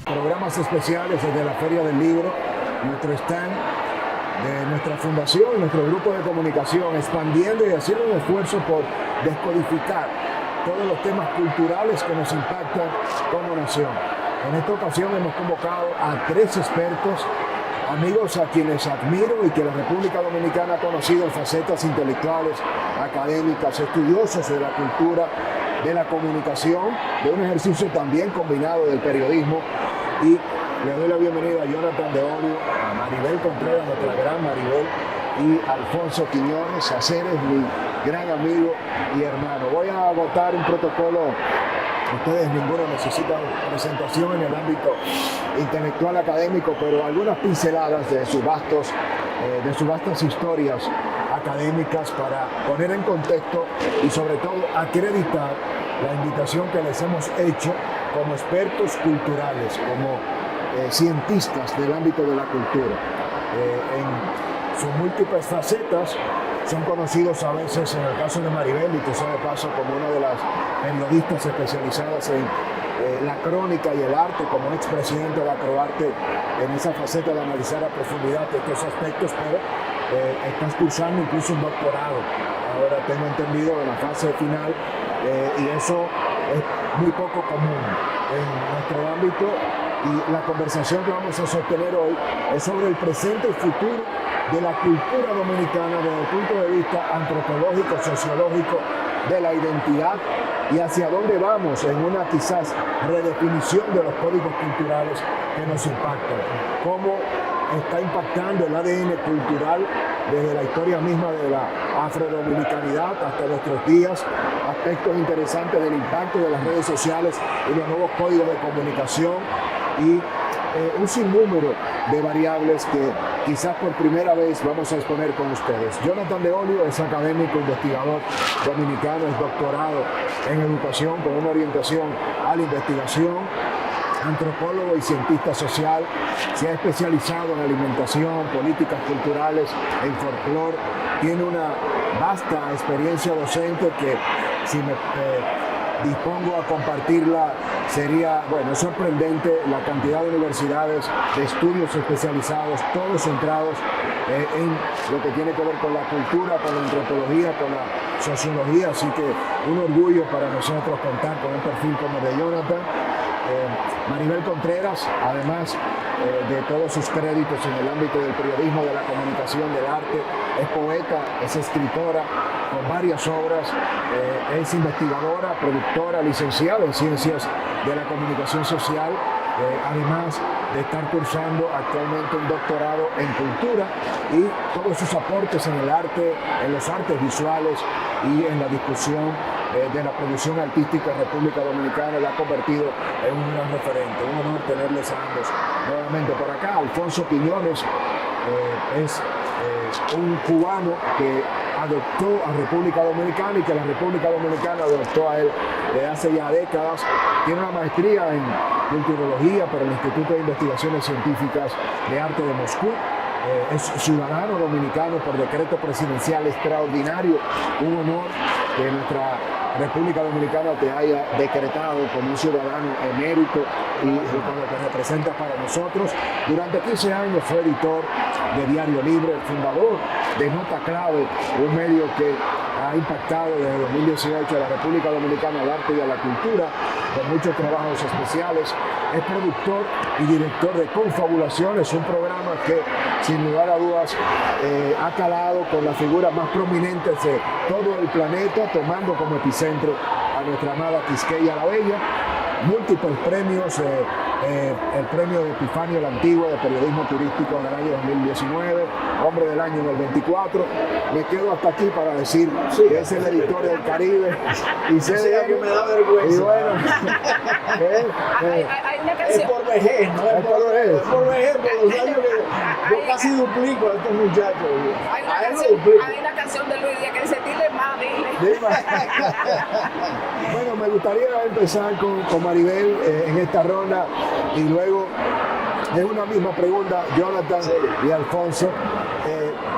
Programas especiales desde la Feria del Libro, nuestro stand de nuestra fundación, nuestro grupo de comunicación, expandiendo y haciendo un esfuerzo por descodificar todos los temas culturales que nos impactan como nación. En esta ocasión hemos convocado a 3 expertos, amigos a quienes admiro y que la República Dominicana ha conocido en facetas intelectuales, académicas, estudiosos de la cultura, de la comunicación, de un ejercicio también combinado del periodismo. Y le doy la bienvenida a Jonathan de Olio, a Maribel Contreras, nuestra gran Maribel, y Alfonso Quiñones, a Ceres, mi gran amigo y hermano. Voy a agotar un protocolo. Ustedes ninguno necesitan presentación en el ámbito intelectual académico, pero algunas pinceladas de sus vastas historias académicas para poner en contexto y sobre todo acreditar la invitación que les hemos hecho como expertos culturales, como cientistas del ámbito de la cultura. En sus múltiples facetas son conocidos a veces, en el caso de Maribel, y que sea de paso, como una de las periodistas especializadas en la crónica y el arte, como un expresidente de la Croarte, en esa faceta de analizar a profundidad estos aspectos, pero estás cursando incluso un doctorado. Ahora tengo entendido en la fase final, y eso es muy poco común en nuestro ámbito, y la conversación que vamos a sostener hoy es sobre el presente y futuro de la cultura dominicana desde el punto de vista antropológico, sociológico, de la identidad y hacia dónde vamos en una quizás redefinición de los códigos culturales que nos impactan. Cómo está impactando el ADN cultural desde la historia misma de la afrodominicanidad hasta nuestros días, aspectos interesantes del impacto de las redes sociales y los nuevos códigos de comunicación y un sinnúmero de variables que quizás por primera vez vamos a exponer con ustedes. Jonathan de Olio es académico, investigador dominicano, es doctorado en educación con una orientación a la investigación, antropólogo y cientista social, se ha especializado en alimentación, políticas culturales, en folclore, tiene una vasta experiencia docente que si me dispongo a compartirla sería, bueno, es sorprendente la cantidad de universidades, de estudios especializados, todos centrados en lo que tiene que ver con la cultura, con la antropología, con la sociología, así que un orgullo para nosotros contar con un perfil como el de Jonathan. Maribel Contreras, además de todos sus créditos en el ámbito del periodismo, de la comunicación, del arte, es poeta, es escritora con varias obras, es investigadora, productora, licenciada en Ciencias de la Comunicación Social, además de estar cursando actualmente un doctorado en Cultura y todos sus aportes en el arte, en los artes visuales y en la discusión de la producción artística en República Dominicana la ha convertido en un gran referente. Un honor tenerles a ambos nuevamente por acá. Alfonso Quiñones es un cubano que adoptó a República Dominicana y que la República Dominicana adoptó a él desde hace ya décadas. Tiene una maestría en culturología por el Instituto de Investigaciones Científicas de Arte de Moscú. Es ciudadano dominicano por decreto presidencial extraordinario. Un honor que nuestra República Dominicana te haya decretado como un ciudadano emérito y con lo que representa para nosotros. Durante 15 años fue editor de Diario Libre, fundador de Nota Clave, un medio que ha impactado desde 2018 a la República Dominicana al arte y a la cultura, con muchos trabajos especiales. Es productor y director de Confabulaciones, un programa que sin lugar a dudas ha calado con las figuras más prominentes de todo el planeta, tomando como epicentro a nuestra amada Quisqueya la Bella. Múltiples premios, el premio de Epifanio la Antigua de periodismo turístico en el año 2019, hombre del año en el 24. Me quedo hasta aquí para decir que es el editor del Caribe y sé de que me da vergüenza. Y bueno, hay una canción. Es por vejez, ¿no? Es por vejez. Es por vejez, por los años que yo casi duplico a estos muchachos. Hay una canción de Luis Díaz que dice, dile más, dile. Bueno, me gustaría empezar con Maribel en esta ronda y luego es una misma pregunta, Jonathan y Alfonso.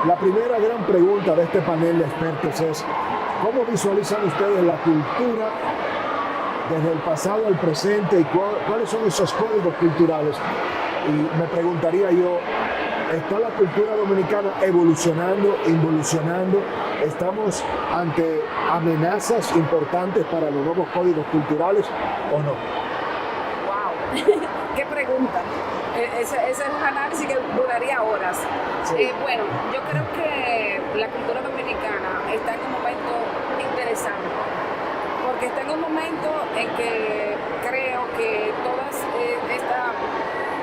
La primera gran pregunta de este panel de expertos es, ¿cómo visualizan ustedes la cultura desde el pasado al presente y cuáles son esos códigos culturales? Y me preguntaría yo, ¿está la cultura dominicana evolucionando, involucionando? ¿Estamos ante amenazas importantes para los nuevos códigos culturales o no? ¡Wow! ¡Qué pregunta! Ese es un análisis que duraría horas. Sí. Bueno, yo creo que la cultura dominicana está en un momento interesante, porque está en un momento en que creo que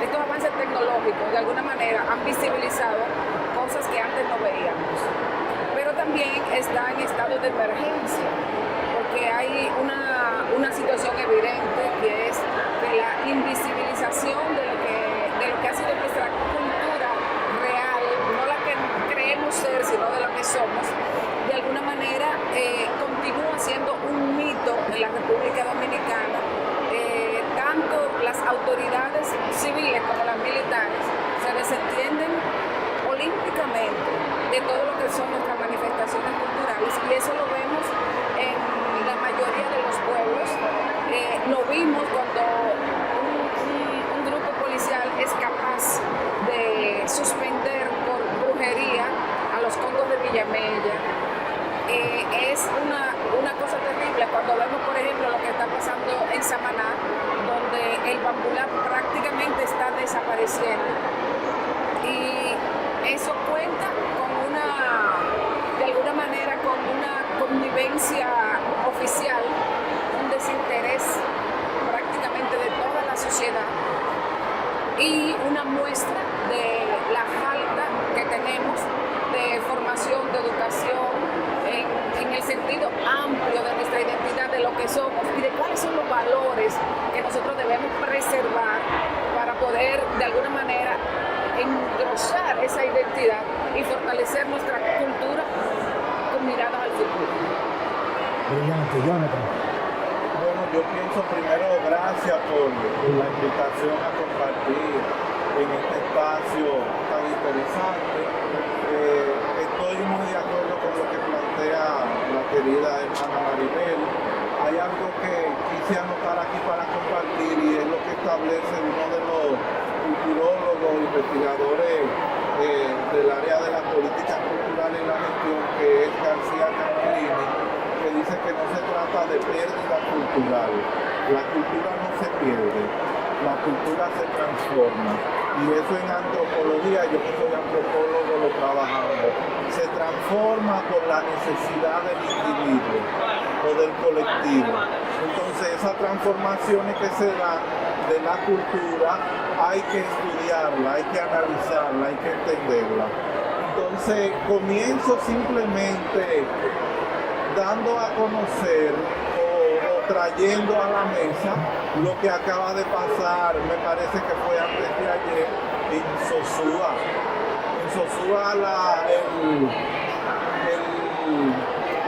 estos avances tecnológicos de alguna manera han visibilizado cosas que antes no veíamos, pero también está en estado de emergencia, porque hay una situación evidente que es de la invisibilización de lo que ha sido nuestra cultura real, no la que creemos ser, sino de lo que somos. De alguna manera continúa siendo un mito en la República Dominicana. Tanto las autoridades civiles como las militares se desentienden olímpicamente de todo lo que son nuestras manifestaciones culturales, y eso lo vemos en la mayoría de los pueblos. Lo vimos cuando un grupo policial es capaz de suspender por brujería a los condos de Villamella. Es una cosa terrible cuando vemos, por ejemplo, lo que está pasando en Samaná, donde el bambulá prácticamente está desapareciendo. Y eso cuenta de alguna manera, con una connivencia oficial, un desinterés prácticamente de toda la sociedad y una muestra de la falta que tenemos de formación, de educación, en el sentido amplio de nuestra identidad, de lo que somos y de cuáles son los valores que nosotros debemos preservar para poder de alguna manera engrosar esa identidad y fortalecer nuestra cultura con miradas al futuro. Brillante, Jonathan. Bueno, yo pienso primero, gracias por la invitación a compartir en este espacio tan interesante. Estoy muy de acuerdo con lo que plantea la querida hermana Maribel. Hay algo que quise anotar aquí para compartir, y es lo que establece uno de los culturólogos, investigadores del área de la política cultural y la gestión, que es García Camprini, que dice que no se trata de pérdida cultural. La cultura no se pierde, la cultura se transforma. Y eso en antropología, yo que soy antropólogo, lo trabajamos. Se transforma por la necesidad del individuo o del colectivo. Entonces, esas transformaciones que se dan de la cultura hay que estudiarla, hay que analizarla, hay que entenderla. Entonces, comienzo simplemente dando a conocer o trayendo a la mesa lo que acaba de pasar, me parece que fue antes de ayer, en Sosúa. En Sosúa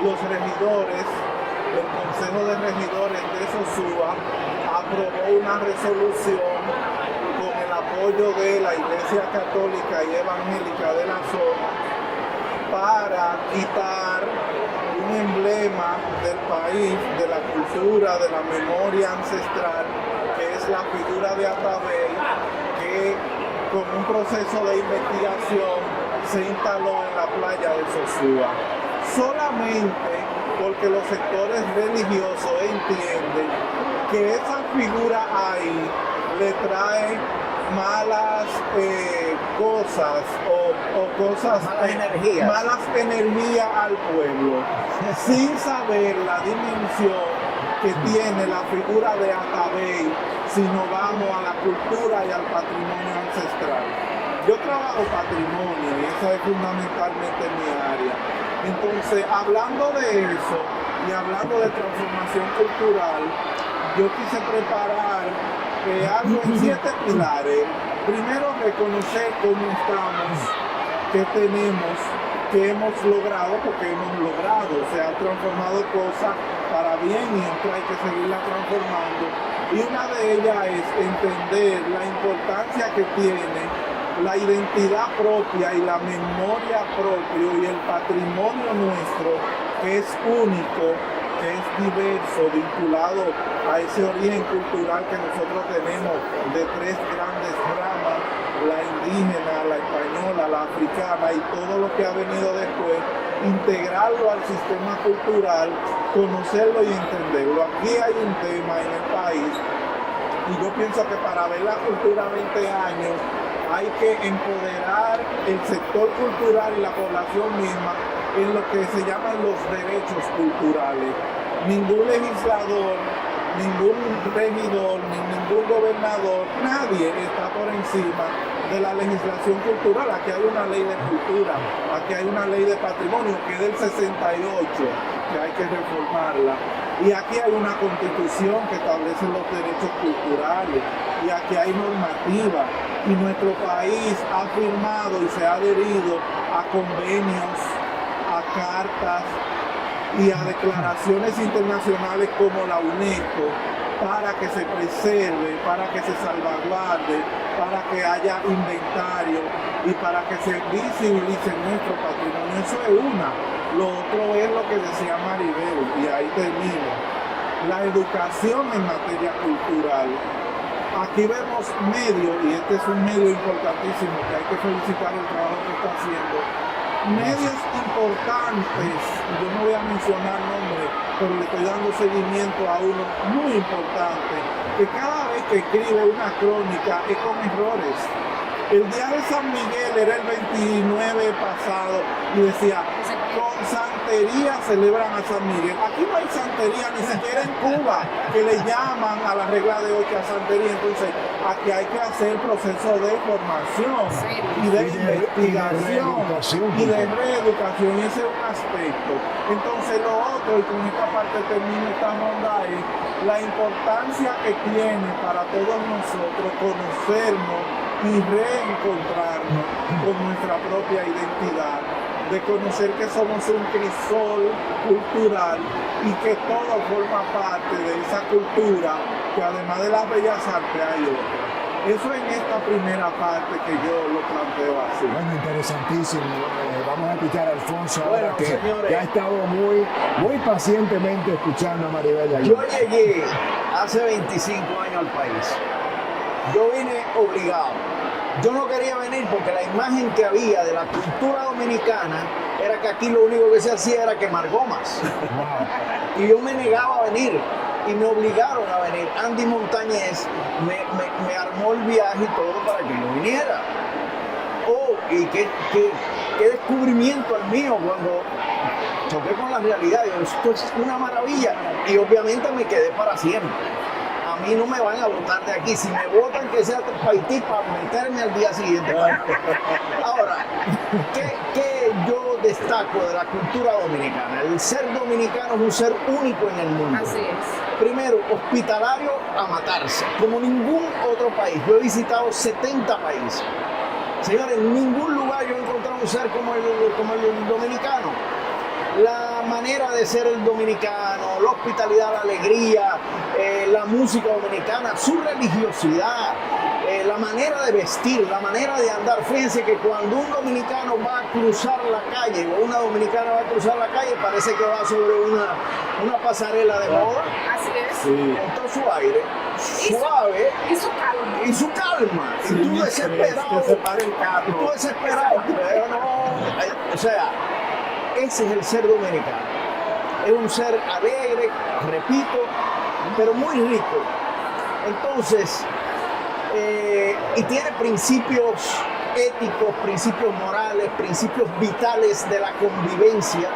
los regidores, el Consejo de Regidores de Sosúa aprobó una resolución con el apoyo de la Iglesia Católica y Evangélica de la zona para quitar un emblema del país, de la cultura, de la memoria ancestral, que es la figura de Atabey, que con un proceso de investigación se instaló en la playa de Sosúa. Solamente porque los sectores religiosos entienden que esa figura ahí le trae malas cosas o cosas, malas energías al pueblo, sin saber la dimensión que tiene la figura de Atabey si nos vamos a la cultura y al patrimonio ancestral. Yo trabajo patrimonio y esa es fundamentalmente mi área. Entonces, hablando de eso y hablando de transformación cultural, yo quise preparar algo en 7 pilares. Primero, reconocer cómo estamos, qué tenemos, qué hemos logrado, porque hemos logrado, se han transformado cosas para bien y otra hay que seguirla transformando. Y una de ellas es entender la importancia que tiene la identidad propia y la memoria propia y el patrimonio nuestro, que es único, que es diverso, vinculado a ese origen cultural que nosotros tenemos de tres grandes ramas, la indígena, la española, la africana y todo lo que ha venido después, integrarlo al sistema cultural, conocerlo y entenderlo. Aquí hay un tema en el país y yo pienso que para ver la cultura 20 años hay que empoderar el sector cultural y la población misma en lo que se llaman los derechos culturales. Ningún legislador, ningún regidor, ni ningún gobernador, nadie está por encima de la legislación cultural. Aquí hay una ley de cultura, aquí hay una ley de patrimonio que es del 68, que hay que reformarla. Y aquí hay una constitución que establece los derechos culturales, y aquí hay normativa. Y nuestro país ha firmado y se ha adherido a convenios, a cartas y a declaraciones internacionales como la UNESCO para que se preserve, para que se salvaguarde, para que haya inventario y para que se visibilice nuestro patrimonio. Eso es una. Lo otro es lo que decía Maribel, y ahí termino. La educación en materia cultural. Aquí vemos medios, y este es un medio importantísimo que hay que felicitar el trabajo que está haciendo. Medios importantes, yo no voy a mencionar nombres, pero le estoy dando seguimiento a uno muy importante, que cada vez que escribe una crónica es con errores. El día de San Miguel era el 29 pasado y decía, con santería celebran a San Miguel. Aquí no hay santería, ni siquiera en Cuba, que le llaman a la regla de 8 a santería. Entonces, aquí hay que hacer proceso de formación y de investigación y de reeducación. Ese es un aspecto. Entonces, lo otro, y con esta parte termino esta ronda, es la importancia que tiene para todos nosotros conocernos y reencontrarnos con nuestra propia identidad, de conocer que somos un crisol cultural y que todo forma parte de esa cultura, que además de las bellas artes hay otra. Eso en esta primera parte que yo lo planteo así. Bueno, interesantísimo. Vamos a escuchar a Alfonso ahora, Bueno, señores, que ha estado muy pacientemente escuchando a Maribel allí. yo llegué hace 25 años al país. Yo vine obligado. Yo no quería venir porque la imagen que había de la cultura dominicana era que aquí lo único que se hacía era quemar gomas. Y yo me negaba a venir y me obligaron a venir. Andy Montañez me armó el viaje y todo para que yo viniera. Oh, y qué descubrimiento el mío cuando choqué con la realidad. Yo, esto es una maravilla. Y obviamente me quedé para siempre. A mí no me van a votar de aquí. Si me votan, que sea para Haití para meterme al día siguiente. Ahora, ¿qué yo destaco de la cultura dominicana? El ser dominicano es un ser único en el mundo. Así es. Primero, hospitalario a matarse, como ningún otro país. Yo he visitado 70 países. Señores, en ningún lugar yo he encontrado un ser como el dominicano. La manera de ser el dominicano, la hospitalidad, la alegría, la música dominicana, su religiosidad, la manera de vestir, la manera de andar. Fíjense que cuando un dominicano va a cruzar la calle o una dominicana va a cruzar la calle, parece que va sobre una pasarela de moda. Así es. Sí. Con todo su aire, suave Y su calma. y su calma. Sí, Y tú desesperado. que se pare el carro. Y tú desesperado. Pero no, o sea, ese es el ser dominicano. Es un ser alegre, repito, pero muy rico. Entonces, y tiene principios éticos, principios morales, principios vitales de la convivencia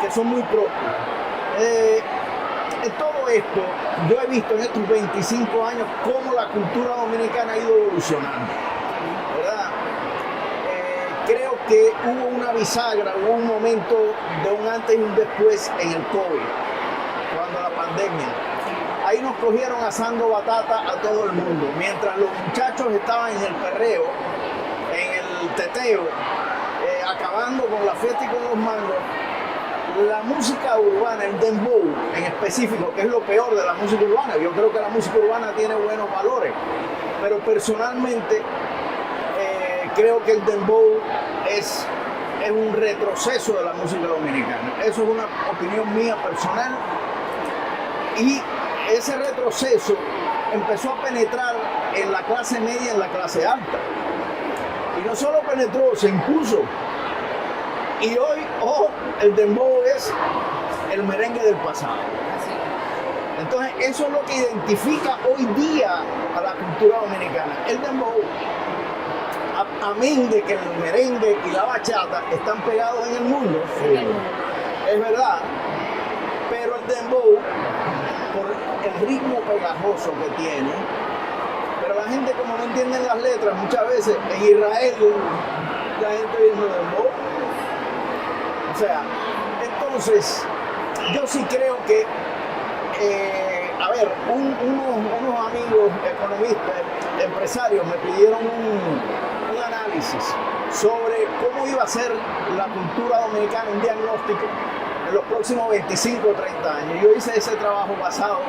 que son muy propios. En todo esto, yo he visto en estos 25 años cómo la cultura dominicana ha ido evolucionando, ¿verdad? Creo que hubo una bisagra, hubo un momento de un antes y un después en el COVID, cuando la pandemia. Ahí nos cogieron asando batata a todo el mundo, mientras los muchachos estaban en el perreo, en el teteo, acabando con la fiesta y con los mangos. La música urbana, el dembow en específico, que es lo peor de la música urbana. Yo creo que la música urbana tiene buenos valores, pero personalmente creo que el dembow es un retroceso de la música dominicana. Eso es una opinión mía personal. Y ese retroceso empezó a penetrar en la clase media y en la clase alta. Y no solo penetró, se impuso. Y hoy el dembow es el merengue del pasado. Entonces, eso es lo que identifica hoy día a la cultura dominicana. El dembow, amén de que el merengue y la bachata están pegados en el mundo, es verdad, pero el dembow, por el ritmo pegajoso que tiene, pero la gente, como no entiende las letras, muchas veces en Israel la gente dice dembow. O sea, entonces, yo sí creo que unos amigos economistas, empresarios, me pidieron un análisis sobre cómo iba a ser la cultura dominicana, un diagnóstico en los próximos 25 o 30 años. Yo hice ese trabajo basado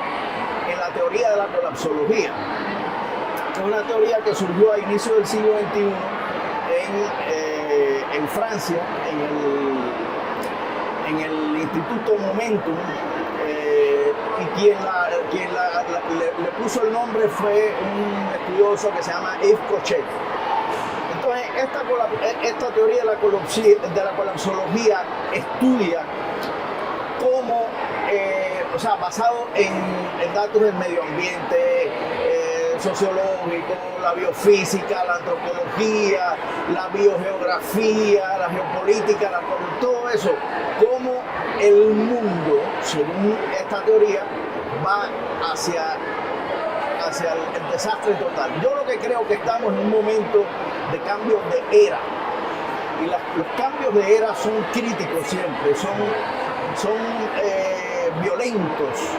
en la teoría de la colapsología, que es una teoría que surgió a inicios del siglo XXI en Francia, en el Instituto Momentum, y quien le puso el nombre fue un estudioso que se llama Yves Cochet. Entonces, esta teoría de la colapsología estudia cómo, basado en datos del medio ambiente, sociológico, la biofísica, la antropología, la biogeografía, la geopolítica, todo eso, cómo el mundo, según esta teoría, va hacia el desastre total. Yo lo que creo que estamos en un momento de cambio de era, y los cambios de era son críticos siempre, son violentos.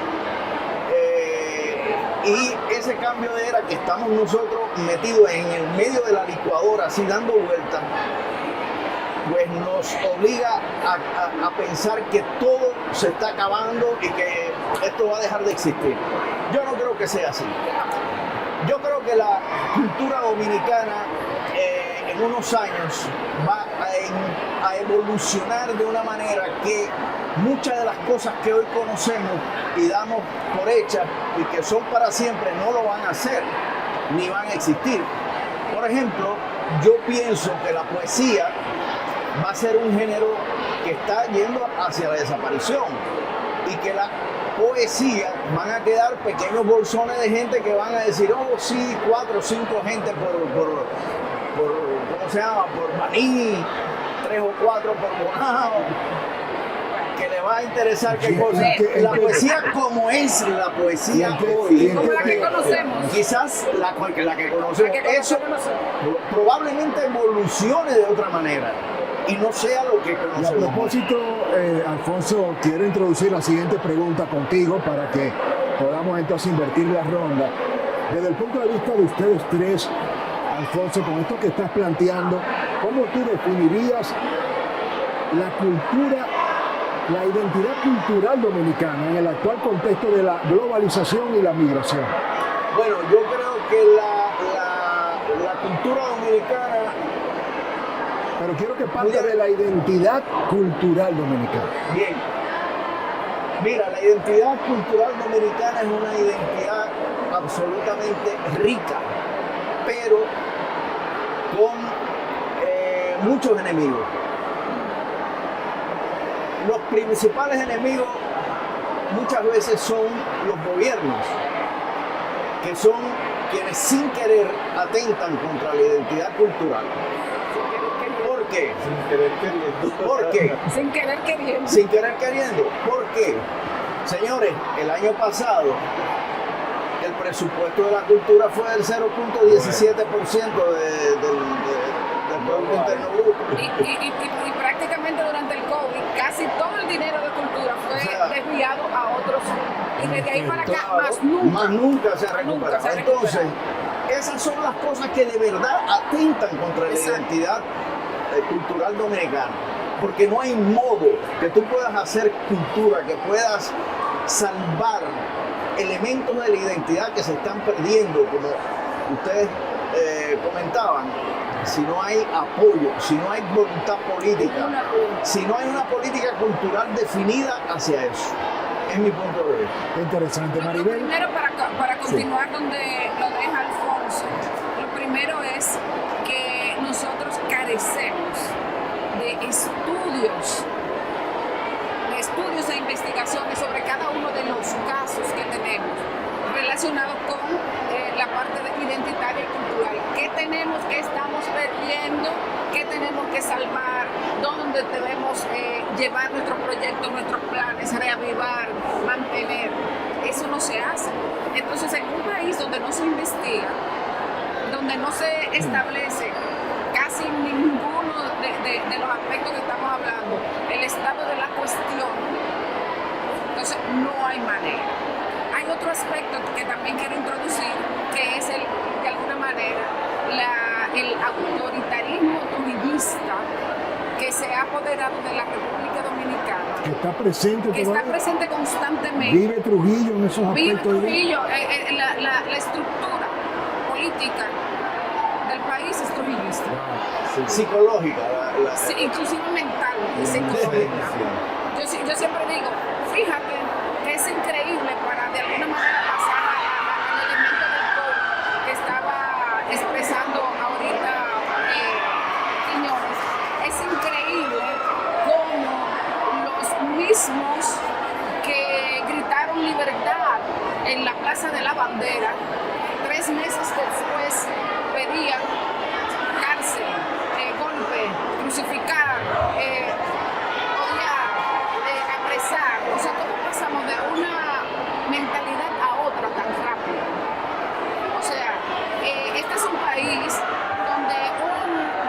Y ese cambio de era que estamos nosotros metidos en el medio de la licuadora, así dando vueltas, pues nos obliga a pensar que todo se está acabando y que esto va a dejar de existir. Yo no creo que sea así. Yo creo que la cultura dominicana en unos años va a evolucionar de una manera que muchas de las cosas que hoy conocemos y damos por hechas y que son para siempre no lo van a hacer ni van a existir. Por ejemplo, yo pienso que la poesía va a ser un género que está yendo hacia la desaparición y que la poesía van a quedar pequeños bolsones de gente que van a decir, oh sí, 4 o 5 gente por ¿cómo se llama? Por Baní, 3 o 4 por Bonao, que le va a interesar qué cosa. La poesía como es la poesía hoy, como la que conocemos. Quizás la que conocemos, eso probablemente evolucione de otra manera y no sea lo que Y a conocemos. propósito, Alfonso, quiero introducir la siguiente pregunta contigo para que podamos entonces invertir la ronda. Desde el punto de vista de ustedes tres, Alfonso, con esto que estás planteando, ¿cómo tú definirías la cultura, la identidad cultural dominicana en el actual contexto de la globalización y la migración? Bueno, yo creo que la cultura dominicana... Pero quiero que parte de la identidad cultural dominicana. Bien. Mira, la identidad cultural dominicana es una identidad absolutamente rica, pero con muchos enemigos. Los principales enemigos muchas veces son los gobiernos, que son quienes sin querer atentan contra la identidad cultural. ¿Por qué? Sin querer queriendo. ¿Por qué? Sin querer queriendo. Sin querer queriendo. ¿Por qué? Señores, el año pasado el presupuesto de la cultura fue del 0.17% del Producto Interno Bruto. Y prácticamente durante el COVID, casi todo el dinero de cultura fue desviado a otros. Y desde ahí para acá, más nunca se ha recuperado. Entonces, esas son las cosas que de verdad atentan contra la identidad cultural dominicana. Porque no hay modo que tú puedas hacer cultura, que puedas salvar elementos de la identidad que se están perdiendo, como ustedes comentaban, si no hay apoyo, si no hay voluntad política, si no hay una política cultural definida hacia eso. Es mi punto de vista. Qué interesante, Maribel. Primero, para continuar donde lo deja Alfonso, lo primero es que nosotros carecemos de estudios e investigaciones sobre cada uno de los casos que tenemos relacionados con la parte identitaria y cultural. ¿Qué tenemos, qué estamos perdiendo, qué tenemos que salvar, dónde debemos llevar nuestros proyectos, nuestros planes, reavivar, mantener? Eso no se hace. Entonces, en un país donde no se investiga, donde no se establece casi ninguno de los aspectos que estamos hablando, el estado de la cuestión, entonces no hay manera. Hay otro aspecto que también quiero introducir, que es de alguna manera el autoritarismo trujillista que se ha apoderado de la República Dominicana. Que está presente Que está presente constantemente. Vive Trujillo en esos Vive aspectos. Trujillo, la estructura política del país es trujillista. Sí. Psicológica. Sí, inclusive mental y psicológica. Yo siempre digo, fíjate que es increíble para de alguna manera pasar al elemento del coro que estaba expresando ahorita Quiñones. Es increíble cómo los mismos que gritaron libertad en la Plaza de la Bandera, 3 meses después pedían cárcel, golpe, crucificar, odiar, apresar. O sea, ¿cómo pasamos de una mentalidad a otra tan rápido? O sea, este es un país donde un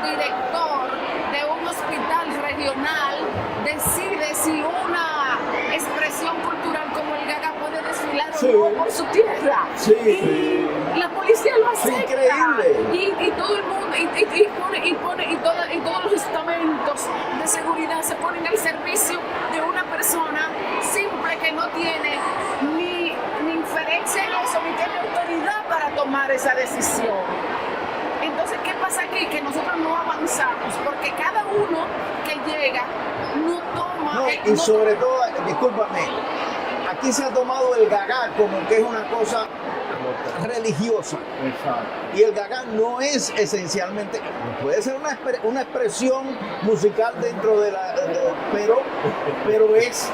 director de un hospital regional decide si una expresión cultural como el Gaga puede desfilar o no por su tierra. Sí. Y la policía lo acepta. Increíble. Y todo el mundo, y todos los estamentos de seguridad se ponen al servicio de una persona simple que no tiene ni inferencia en eso, ni tiene autoridad para tomar esa decisión. Entonces, ¿qué pasa aquí? Que nosotros no avanzamos, porque cada uno que llega no toma... No, y sobre todo, discúlpame, aquí se ha tomado el Gaga como que es una cosa religiosa. Exacto. Y el Gaga no es esencialmente, puede ser una expresión musical dentro de la... pero eso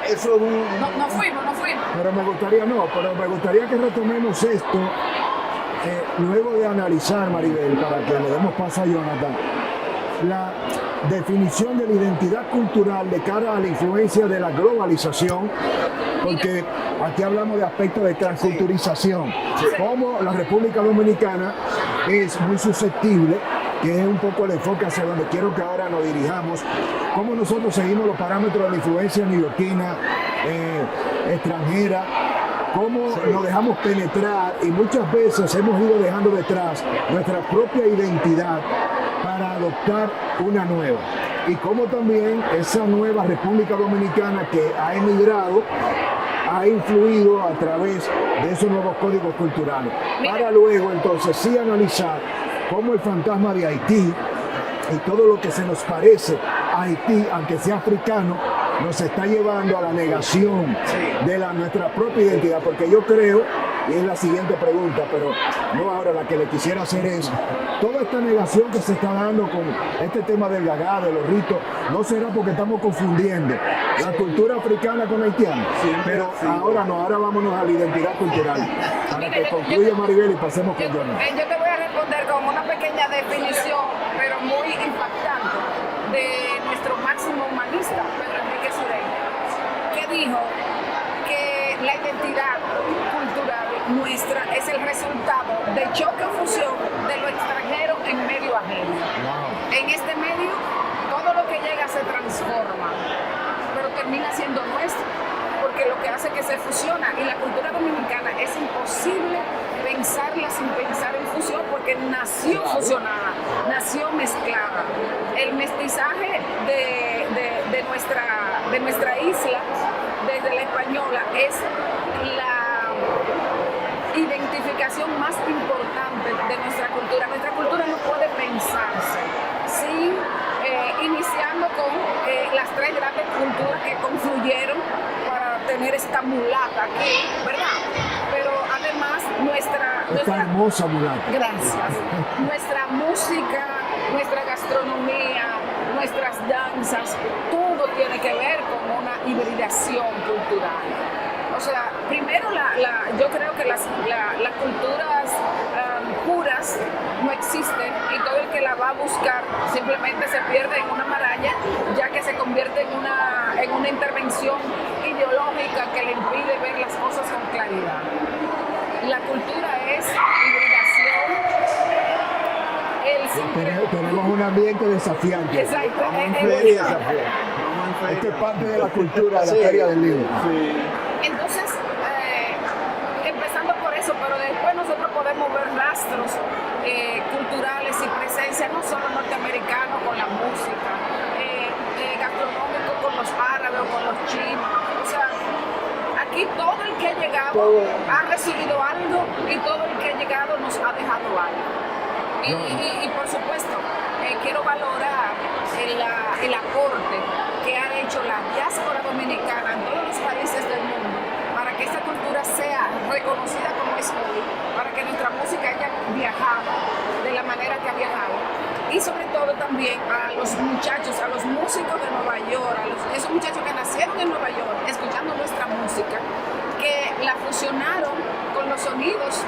es un... No fuimos. Pero me gustaría que retomemos esto luego de analizar, Maribel, para que le demos paso a Jonathan, la definición de la identidad cultural de cara a la influencia de la globalización, porque aquí hablamos de aspectos de transculturización, como la República Dominicana es muy susceptible, que es un poco el enfoque hacia donde quiero que ahora nos dirijamos, cómo nosotros seguimos los parámetros de la influencia neoyorquina, extranjera, cómo nos dejamos penetrar y muchas veces hemos ido dejando detrás nuestra propia identidad para adoptar una nueva. Y cómo también esa nueva República Dominicana que ha emigrado ha influido a través de esos nuevos códigos culturales. Para luego entonces sí analizar cómo el fantasma de Haití y todo lo que se nos parece a Haití, aunque sea africano, nos está llevando a la negación de nuestra propia identidad, porque yo creo, y es la siguiente pregunta, pero no ahora, la que le quisiera hacer es, toda esta negación que se está dando con este tema del Gaga, de los ritos, ¿no será porque estamos confundiendo la cultura africana con la haitiana? Pero ahora no, ahora vámonos a la identidad cultural, para que concluya Maribel y pasemos con Jonathan. Yo te voy a responder con una pequeña definición, pero muy impactante, de nuestro máximo humanista, Pedro Enrique Sureña, que dijo que la identidad cultural nuestra es el resultado de choque o fusión de lo extranjero en medio ajeno. En este medio, todo lo que llega se transforma, pero termina siendo nuestro, porque lo que hace que se fusiona, y la cultura dominicana es imposible pensarla sin pensar en fusión, porque nació fusionada, nació mezclada. El mestizaje de nuestra isla, desde la española, es identificación más importante de nuestra cultura. Nuestra cultura no puede pensarse sin iniciando con las tres grandes culturas que confluyeron para tener esta mulata aquí, ¿verdad? Pero además Esta hermosa mulata. gracias, nuestra música, nuestra gastronomía, nuestras danzas, todo tiene que ver con una hibridación cultural. O sea, primero yo creo que las culturas puras no existen y todo el que la va a buscar simplemente se pierde en una maraña, ya que se convierte en una intervención ideológica que le impide ver las cosas con claridad. La cultura es hibridación. Tenemos un ambiente desafiante. Exacto. Vamos en es- feria. es- Vamos en feria. Esto es parte de la cultura de la Sí. Feria del Libro. Sí. Entonces, empezando por eso, pero después nosotros podemos ver rastros culturales y presencia, no solo norteamericanos con la música, gastronómico con los árabes o con los chinos. O sea, aquí todo el que ha llegado ha recibido algo y todo el que ha llegado nos ha dejado algo. Y por supuesto, quiero valorar el aporte que ha hecho la diáspora dominicana en todos los países del mundo para que esta cultura sea reconocida como es hoy, para que nuestra música haya viajado de la manera que ha viajado. Y sobre todo también a los muchachos, a los músicos de Nueva York, esos muchachos que nacieron en Nueva York escuchando nuestra música, que la fusionaron con los sonidos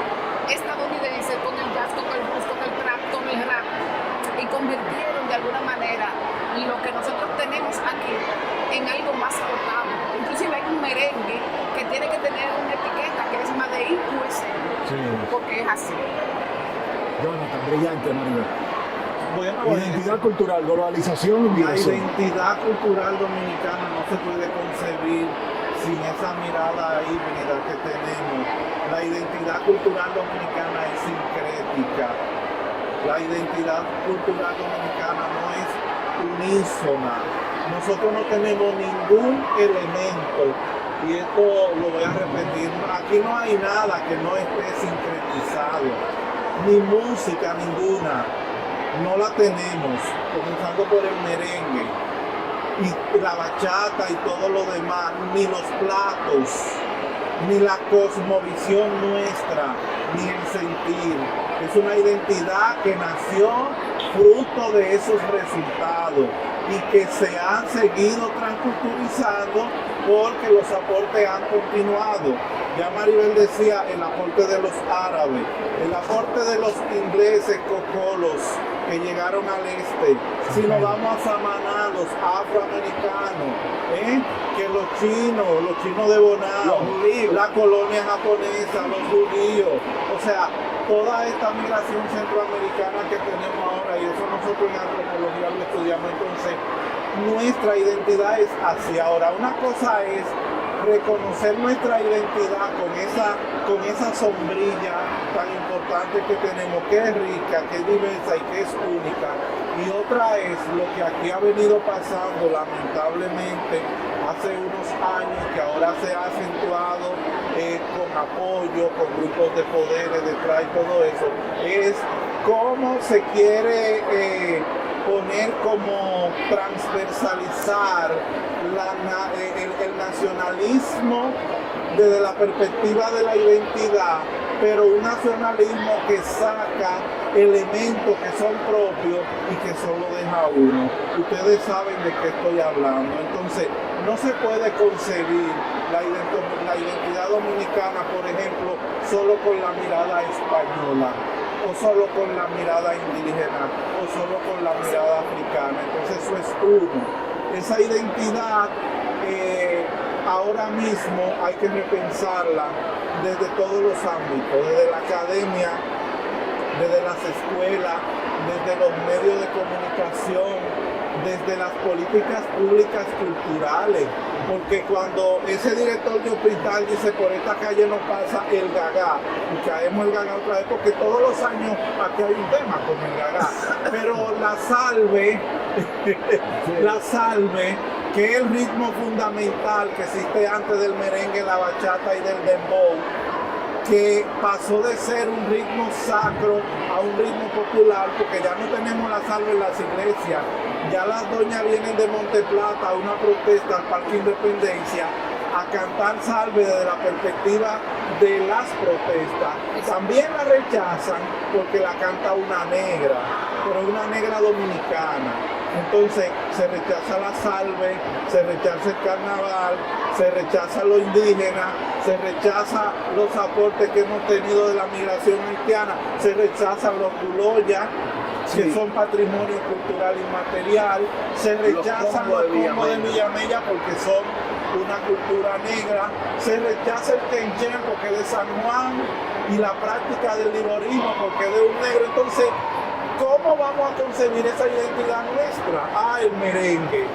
estadounidenses, con el jazz, con el blues, con el trap, con el rap, y convirtieron de alguna manera lo que nosotros tenemos aquí en algo más potable. Inclusive hay un merengue que tiene que tener una etiqueta que es Made in USA, Sí. porque es así. Jonathan, brillante, Maribel. Bueno, Identidad cultural, globalización y la migración. identidad cultural dominicana no se puede concebir sin esa mirada híbrida que tenemos. La identidad cultural dominicana es sincrética. La identidad cultural dominicana no es unísona. Nosotros no tenemos ningún elemento, y esto lo voy a repetir, aquí no hay nada que no esté sincretizado, ni música ninguna. No la tenemos, comenzando por el merengue y la bachata y todo lo demás, ni los platos, ni la cosmovisión nuestra, ni el sentir. Es una identidad que nació fruto de esos resultados y que se han seguido transculturizando porque los aportes han continuado. Ya Maribel decía el aporte de los árabes, el aporte de los ingleses cocolos que llegaron al este. Si nos vamos a Samaná, los afroamericanos, que los chinos de Bonao, la colonia japonesa, los judíos, o sea, toda esta migración centroamericana que tenemos ahora, y eso nosotros en antropología lo estudiamos, entonces nuestra identidad es hacia ahora. Una cosa es reconocer nuestra identidad con esa sombrilla tan importante que tenemos, que es rica, que es diversa y que es única. Y otra es lo que aquí ha venido pasando lamentablemente hace unos años, que ahora se ha acentuado con apoyo, con grupos de poderes detrás y todo eso, es cómo se quiere poner como transversalizar el nacionalismo desde la perspectiva de la identidad, pero un nacionalismo que saca elementos que son propios y que solo deja uno. Ustedes saben de qué estoy hablando. Entonces, no se puede concebir la identidad dominicana, por ejemplo, solo con la mirada española, o solo con la mirada indígena, o solo con la mirada africana. Entonces eso es uno. Esa identidad ahora mismo hay que repensarla desde todos los ámbitos, desde la academia, desde las escuelas, desde los medios de comunicación, desde las políticas públicas culturales, porque cuando ese director de hospital dice por esta calle no pasa el gagá, y caemos el gagá otra vez, porque todos los años aquí hay un tema con el gagá, pero la salve, que es el ritmo fundamental que existe antes del merengue, la bachata y del dembow, que pasó de ser un ritmo sacro a un ritmo popular, porque ya no tenemos la salve en las iglesias, ya las doñas vienen de Monteplata a una protesta al Parque Independencia a cantar salve desde la perspectiva de las protestas. También la rechazan porque la canta una negra, pero una negra dominicana. Entonces se rechaza la salve, se rechaza el carnaval, se rechaza lo indígena, se rechaza los aportes que hemos tenido de la migración haitiana, se rechazan los culoyas, que son patrimonio cultural inmaterial, se rechazan los combos de Villamella porque son una cultura negra, se rechaza el quenchen porque es de San Juan y la práctica del liborismo porque es de un negro. Entonces, ¿cómo vamos a concebir esa identidad nuestra? El merengue.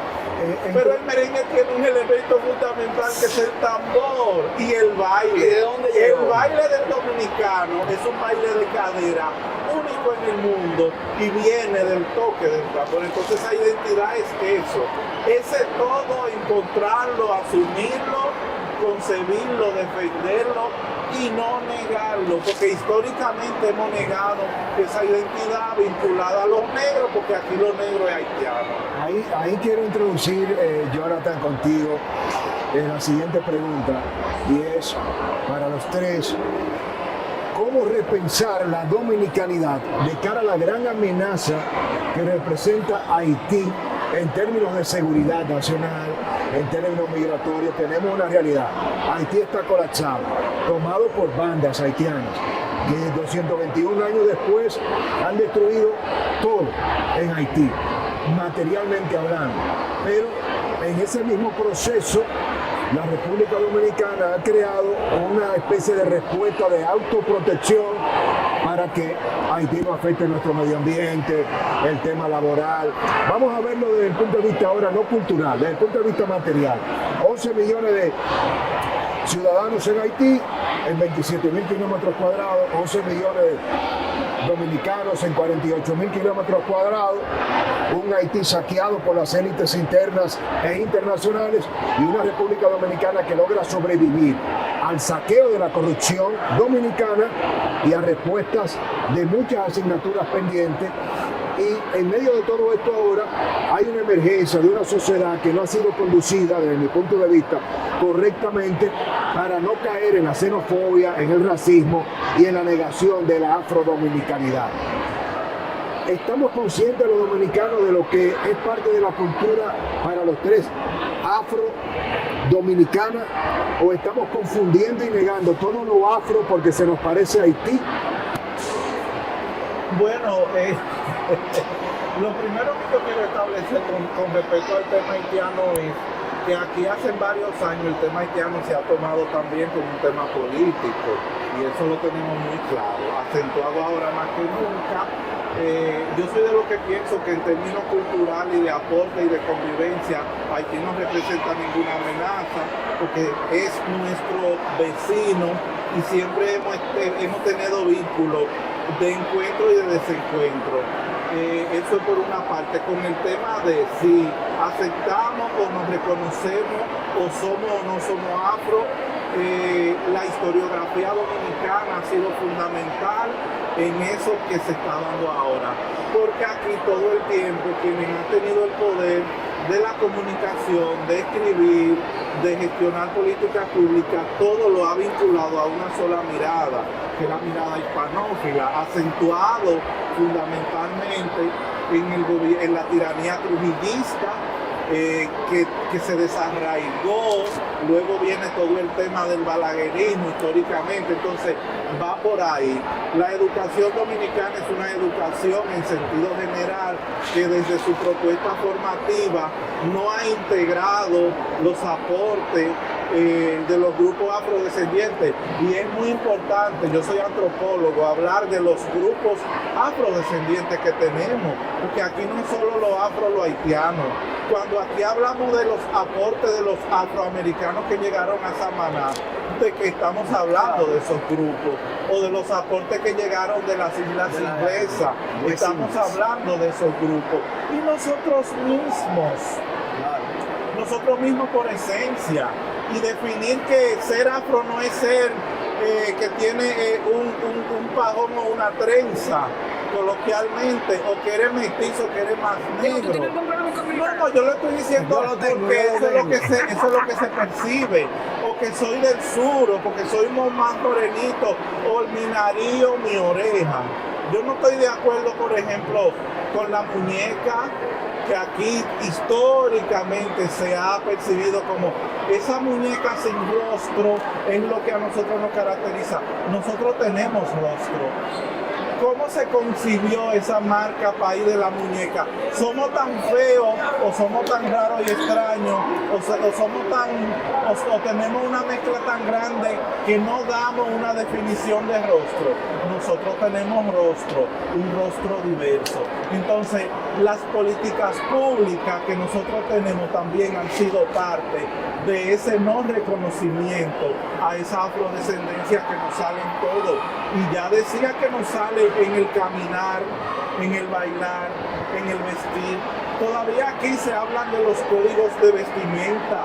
Pero el merengue tiene un elemento fundamental que es el tambor y el baile. ¿Y de dónde llegó? El baile del dominicano es un baile de cadera único en el mundo y viene del toque del tambor. Entonces esa identidad es eso. Ese todo, encontrarlo, asumirlo, concebirlo, defenderlo y no negarlo, porque históricamente hemos negado esa identidad vinculada a los negros, porque aquí los negros es haitiano. Ahí quiero introducir, Jonathan, contigo la siguiente pregunta, y es para los tres: ¿cómo repensar la dominicanidad de cara a la gran amenaza que representa Haití en términos de seguridad nacional, en términos migratorios? Tenemos una realidad: Haití está colapsado, tomado por bandas haitianas, que 221 años después han destruido todo en Haití, materialmente hablando. Pero en ese mismo proceso, la República Dominicana ha creado una especie de respuesta de autoprotección para que Haití no afecte nuestro medio ambiente, el tema laboral. Vamos a verlo desde el punto de vista ahora no cultural, desde el punto de vista material. 11 millones de ciudadanos en Haití, en 27.000 kilómetros cuadrados, 11 millones de dominicanos en 48.000 kilómetros cuadrados, un Haití saqueado por las élites internas e internacionales y una República Dominicana que logra sobrevivir al saqueo de la corrupción dominicana y a respuestas de muchas asignaturas pendientes. Y en medio de todo esto ahora hay una emergencia de una sociedad que no ha sido conducida, desde mi punto de vista, correctamente, para no caer en la xenofobia, en el racismo y en la negación de la afrodominicanidad. ¿Estamos conscientes los dominicanos de lo que es parte de la cultura para los tres afro-dominicana, o estamos confundiendo y negando todo lo afro porque se nos parece a Haití? Bueno, lo primero que yo quiero establecer con respecto al tema haitiano es que aquí hace varios años el tema haitiano se ha tomado también como un tema político, y eso lo tenemos muy claro, acentuado ahora más que nunca. Yo soy de lo que pienso que en términos culturales y de aporte y de convivencia, Haití no representa ninguna amenaza, porque es nuestro vecino y siempre hemos tenido vínculos de encuentro y de desencuentro. Eso es por una parte. Con el tema de si aceptamos o nos reconocemos o somos o no somos afro, la historiografía dominicana ha sido fundamental en eso que se está dando ahora, porque aquí todo el tiempo quienes han tenido el poder de la comunicación, de escribir, de gestionar políticas públicas, todo lo ha vinculado a una sola mirada, que es la mirada hispanófila, acentuado fundamentalmente en la tiranía trujillista, que se desarraigó. Luego viene todo el tema del balaguerismo históricamente, entonces va por ahí. La educación dominicana es una educación en sentido general que desde su propuesta formativa no ha integrado los aportes de los grupos afrodescendientes, y es muy importante, yo soy antropólogo, hablar de los grupos afrodescendientes que tenemos, porque aquí no es solo los afro, los haitianos. Cuando aquí hablamos de los aportes de los afroamericanos que llegaron a Samaná, de que estamos hablando de esos grupos, o de los aportes que llegaron de las islas inglesas, estamos hablando de esos grupos. Y nosotros mismos por esencia, y definir que ser afro no es ser que tiene un pajón o una trenza, coloquialmente, o que eres mestizo, que eres más Digo, ¿tú tienes negro. algún problema con mi No, cara? no, yo lo estoy diciendo Yo lo tengo, porque yo lo eso es tengo. lo que se percibe, o que soy del sur, o porque soy más morenito, o mi nariz o mi oreja. Yo no estoy de acuerdo, por ejemplo, con la muñeca, que aquí históricamente se ha percibido como esa muñeca sin rostro es lo que a nosotros nos caracteriza. Nosotros tenemos rostro. ¿Cómo se concibió esa marca país de la muñeca? ¿Somos tan feos o somos tan raros y extraños o somos o tenemos una mezcla tan grande que no damos una definición de rostro? Nosotros tenemos rostro, un rostro diverso. Entonces, las políticas públicas que nosotros tenemos también han sido parte de ese no reconocimiento a esa afrodescendencia que nos sale en todo. Y ya decía que nos sale en el caminar, en el bailar, en el vestir. Todavía aquí se hablan de los códigos de vestimenta,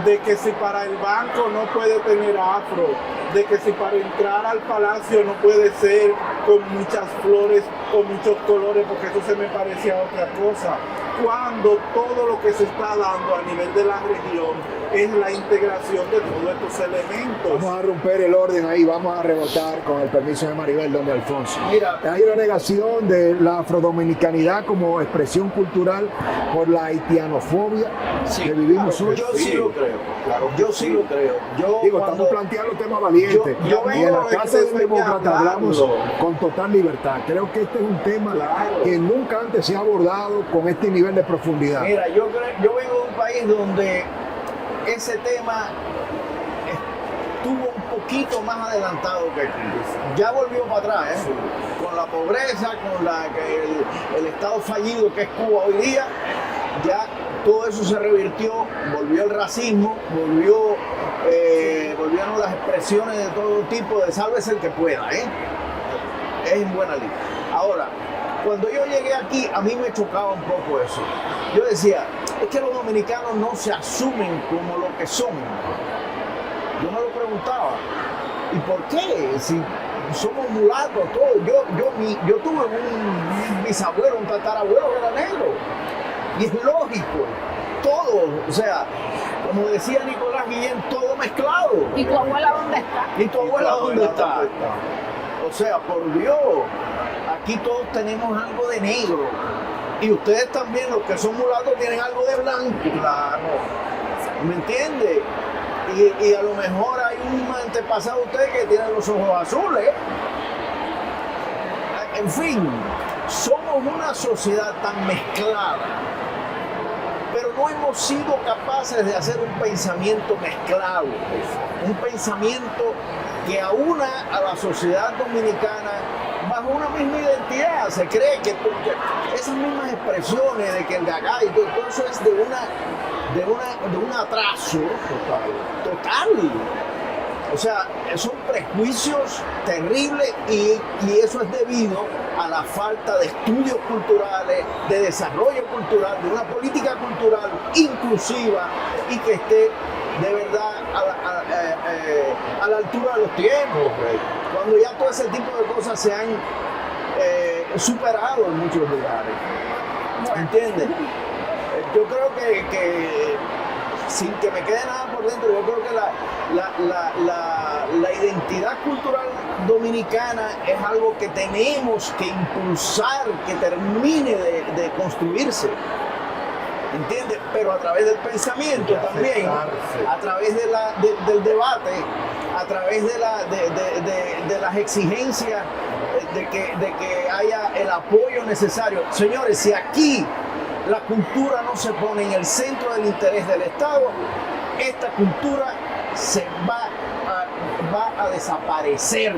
de que si para el banco no puede tener afro, de que si para entrar al palacio no puede ser con muchas flores o muchos colores, porque eso se me parecía a otra cosa. Cuando todo lo que se está dando a nivel de la región es la integración de todos estos elementos. Vamos a romper el orden ahí, vamos a rebotar con el permiso de Maribel, don Alfonso. Mira, Hay una negación de la afrodominicanidad como expresión cultural por la haitianofobia que vivimos hoy. yo sí lo creo. Claro que Yo sí lo creo. Yo Digo, cuando- estamos planteando temas valientes. yo y en la vengo Casa del de Demócrata hablamos hablarlo. con total libertad. Creo que este es un tema Claro. que nunca antes se ha abordado con este nivel de profundidad. Mira, yo vengo de un país donde ese tema estuvo un poquito más adelantado que aquí. Ya volvió para atrás, ¿eh? Con la pobreza, con el estado fallido que es Cuba hoy día, ya todo eso se revirtió, volvió el racismo, volvieron las expresiones de todo tipo, de sálvese el que pueda, ¿eh? Es en buena línea. Ahora, cuando yo llegué aquí, a mí me chocaba un poco eso. Yo decía, es que los dominicanos no se asumen como lo que son. Yo me lo preguntaba, ¿y por qué? Si somos mulatos todos. Yo tuve un bisabuelo, un tatarabuelo que era negro. Y es lógico, todo, o sea, como decía Nicolás Guillén, todo mezclado. ¿Y tu abuela dónde está? ¿Y tu abuela dónde está? O sea, por Dios, aquí todos tenemos algo de negro. Y ustedes también, los que son mulatos, tienen algo de blanco. Claro. ¿Me entiende? Y a lo mejor hay un antepasado de ustedes que tiene los ojos azules. En fin, somos una sociedad tan mezclada, pero no hemos sido capaces de hacer un pensamiento mezclado, un pensamiento que aúna a la sociedad dominicana bajo una misma identidad. Se cree que esas mismas expresiones de que el gagá y todo eso es de un atraso total. O sea, son prejuicios terribles y eso es debido a la falta de estudios culturales, de desarrollo cultural, de una política cultural inclusiva y que esté de verdad a la altura de los tiempos. Cuando ya todo ese tipo de cosas se han superado en muchos lugares. ¿Entiendes? Yo creo que sin que me quede nada por dentro, yo creo que la identidad cultural dominicana es algo que tenemos que impulsar, que termine de construirse. ¿Entiendes? Pero a través del pensamiento también, a través del debate, a través de las exigencias, de que haya el apoyo necesario. Señores, si aquí la cultura no se pone en el centro del interés del Estado, esta cultura se va a desaparecer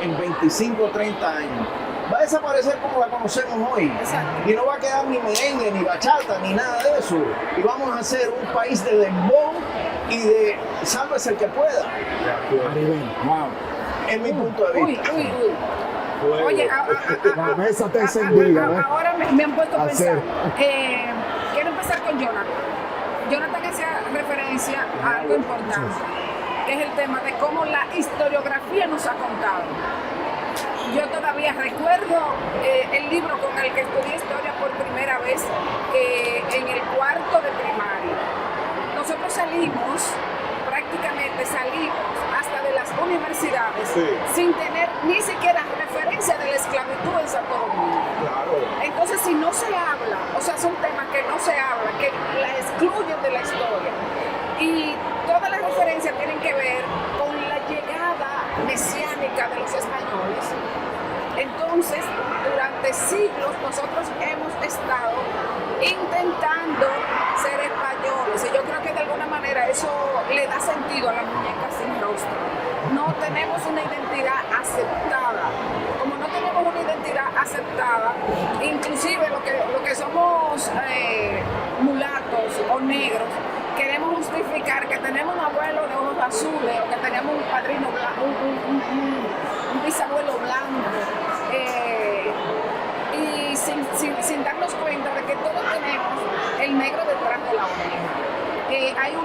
en 25 o 30 años. Va a desaparecer como la conocemos hoy. Exacto. Y no va a quedar ni merengue, ni bachata, ni nada de eso. Y vamos a ser un país de dembow y de sálvese el que pueda, Maribel, wow. en mi punto de Uy, vista. uy, uy. Oye, La mesa está encendida, ¿eh? ahora me han puesto a Hacer. pensar. Quiero empezar con Jonathan. Jonathan hacía referencia a algo importante. que es el tema de cómo la historiografía nos ha contado. Yo todavía recuerdo el libro con el que estudié historia por primera vez en el cuarto de primaria. Nosotros prácticamente salimos hasta de las universidades sin tener ni siquiera referencia de la esclavitud en Santo Domingo. Claro. Entonces, si no se habla, o sea, son temas que no se hablan, que la excluyen de la historia. Y todas las referencias tienen que ver con la llegada mesiánica de los españoles. Entonces, durante siglos nosotros hemos estado intentando ser españoles y yo creo que de alguna manera eso le da sentido a la muñeca sin rostro. No tenemos una identidad aceptada. Como no tenemos una identidad aceptada, inclusive lo que somos mulatos o negros, queremos justificar que tenemos un abuelo de ojos azules o que tenemos un padrino blanco, un bisabuelo blanco. Y sin darnos cuenta de que todos tenemos el negro detrás de la oreja. Hay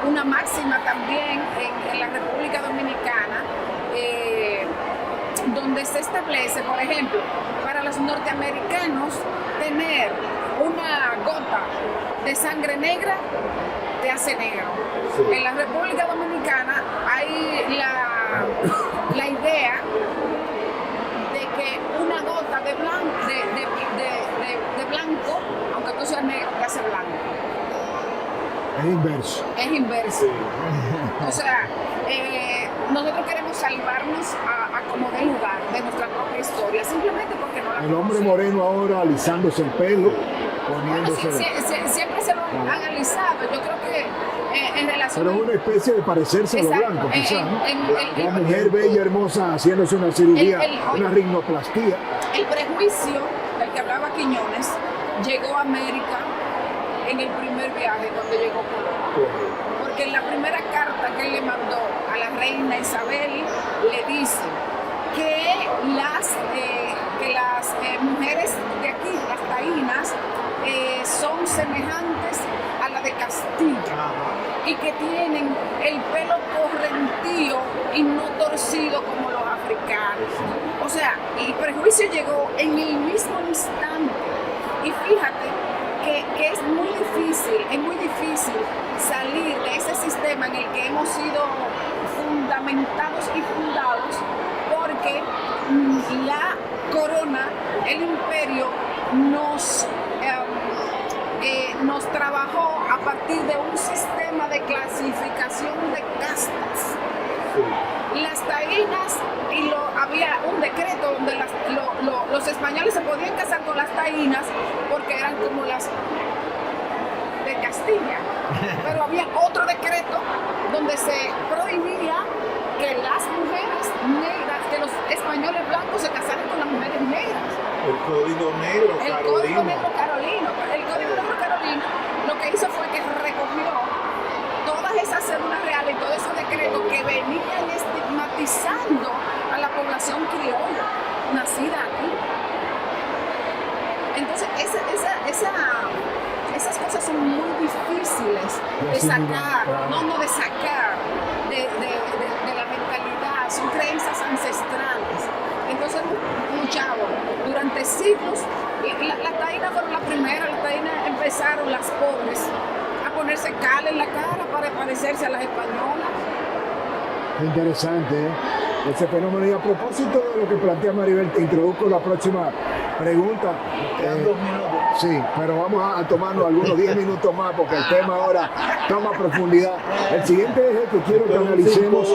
una máxima también en la República Dominicana donde se establece, por ejemplo, para los norteamericanos tener una gota de sangre negra te hace negro. Sí. En la República Dominicana hay la idea de que una gota de blanco, aunque tú seas negro, te hace blanco. Es inverso. Es inverso. Sí. O sea, nosotros queremos salvarnos a como de lugar de nuestra propia historia, simplemente porque no la El hombre moreno ahora alisándose el pelo, poniéndose... Bueno, siempre se lo han analizado. Yo creo que en relación... Pero es una especie de parecerse a lo blanco, quizás, ¿no? La mujer bella, hermosa, haciéndose una cirugía, una rinoplastia. El prejuicio del que hablaba Quiñones llegó a América en el primer viaje cuando llegó Colón. Porque en la primera carta que él le mandó a la reina Isabel le dice que las mujeres de aquí, las taínas, son semejantes a la de Castilla y que tienen el pelo correntío y no torcido como los africanos. O sea, el prejuicio llegó en el mismo instante. Y fíjate que es muy difícil salir de ese sistema en el que hemos sido fundamentados y fundados, porque la corona, el imperio, nos trabajó a partir de un sistema de clasificación de castas. Las taínas, había un decreto donde los españoles se podían casar con las taínas porque eran como las de Castilla, pero había otro decreto donde se prohibía que las mujeres negras, que los españoles blancos se casaran con las mujeres negras. El Código Negro Carolino. El Código Negro Carolino. El Código Negro Carolino lo que hizo fue que recogió todas esas cédulas reales y todos esos decretos que venían estigmatizando a la población criolla nacida aquí. Entonces, esas cosas son muy difíciles de sacar, de sacar de la mentalidad, son creencias ancestrales. Entonces, luchaban durante siglos. Las taínas fueron las primeras, las taínas empezaron, las pobres, a ponerse cal en la cara para parecerse a las españolas. Interesante, ¿eh? Ese fenómeno. Y a propósito de lo que plantea Maribel, te introduzco la próxima pregunta. Quedan 2 minutos. Sí, pero vamos a tomarnos algunos 10 minutos más porque el tema ahora toma profundidad. El siguiente es el que quiero que analicemos.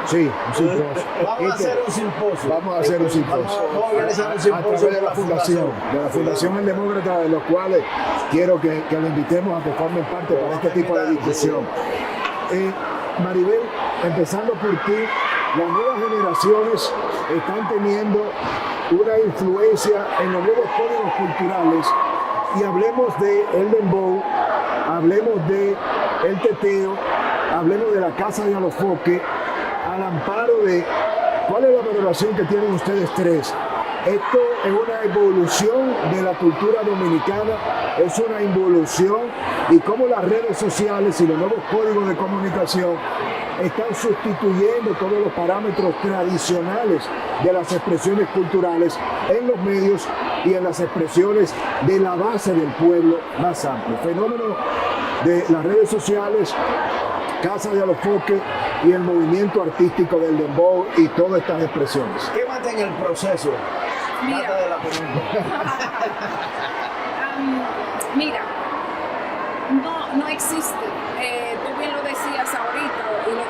Sí, un simposio. Vamos a hacer un simposio. Vamos a hacer un simposio. Vamos a organizar un simposio a través de la Fundación El Demócrata, de los cuales quiero que lo invitemos a que formen parte para este tipo de discusión. Maribel, empezando por ti, las nuevas generaciones están teniendo una influencia en los nuevos códigos culturales, y hablemos de el dembow, hablemos de el teteo, hablemos de la casa de Alofoque, al amparo de cuál es la valoración que tienen ustedes tres Esto es una evolución de la cultura dominicana, es una involución y cómo las redes sociales y los nuevos códigos de comunicación están sustituyendo todos los parámetros tradicionales de las expresiones culturales en los medios y en las expresiones de la base del pueblo más amplio. Fenómeno de las redes sociales, Casa de Alofoque y el movimiento artístico del dembow y todas estas expresiones. Quémate en el proceso. Mira. Trata de la pregunta. Mira, no existe. Tú bien lo decías ahorita y lo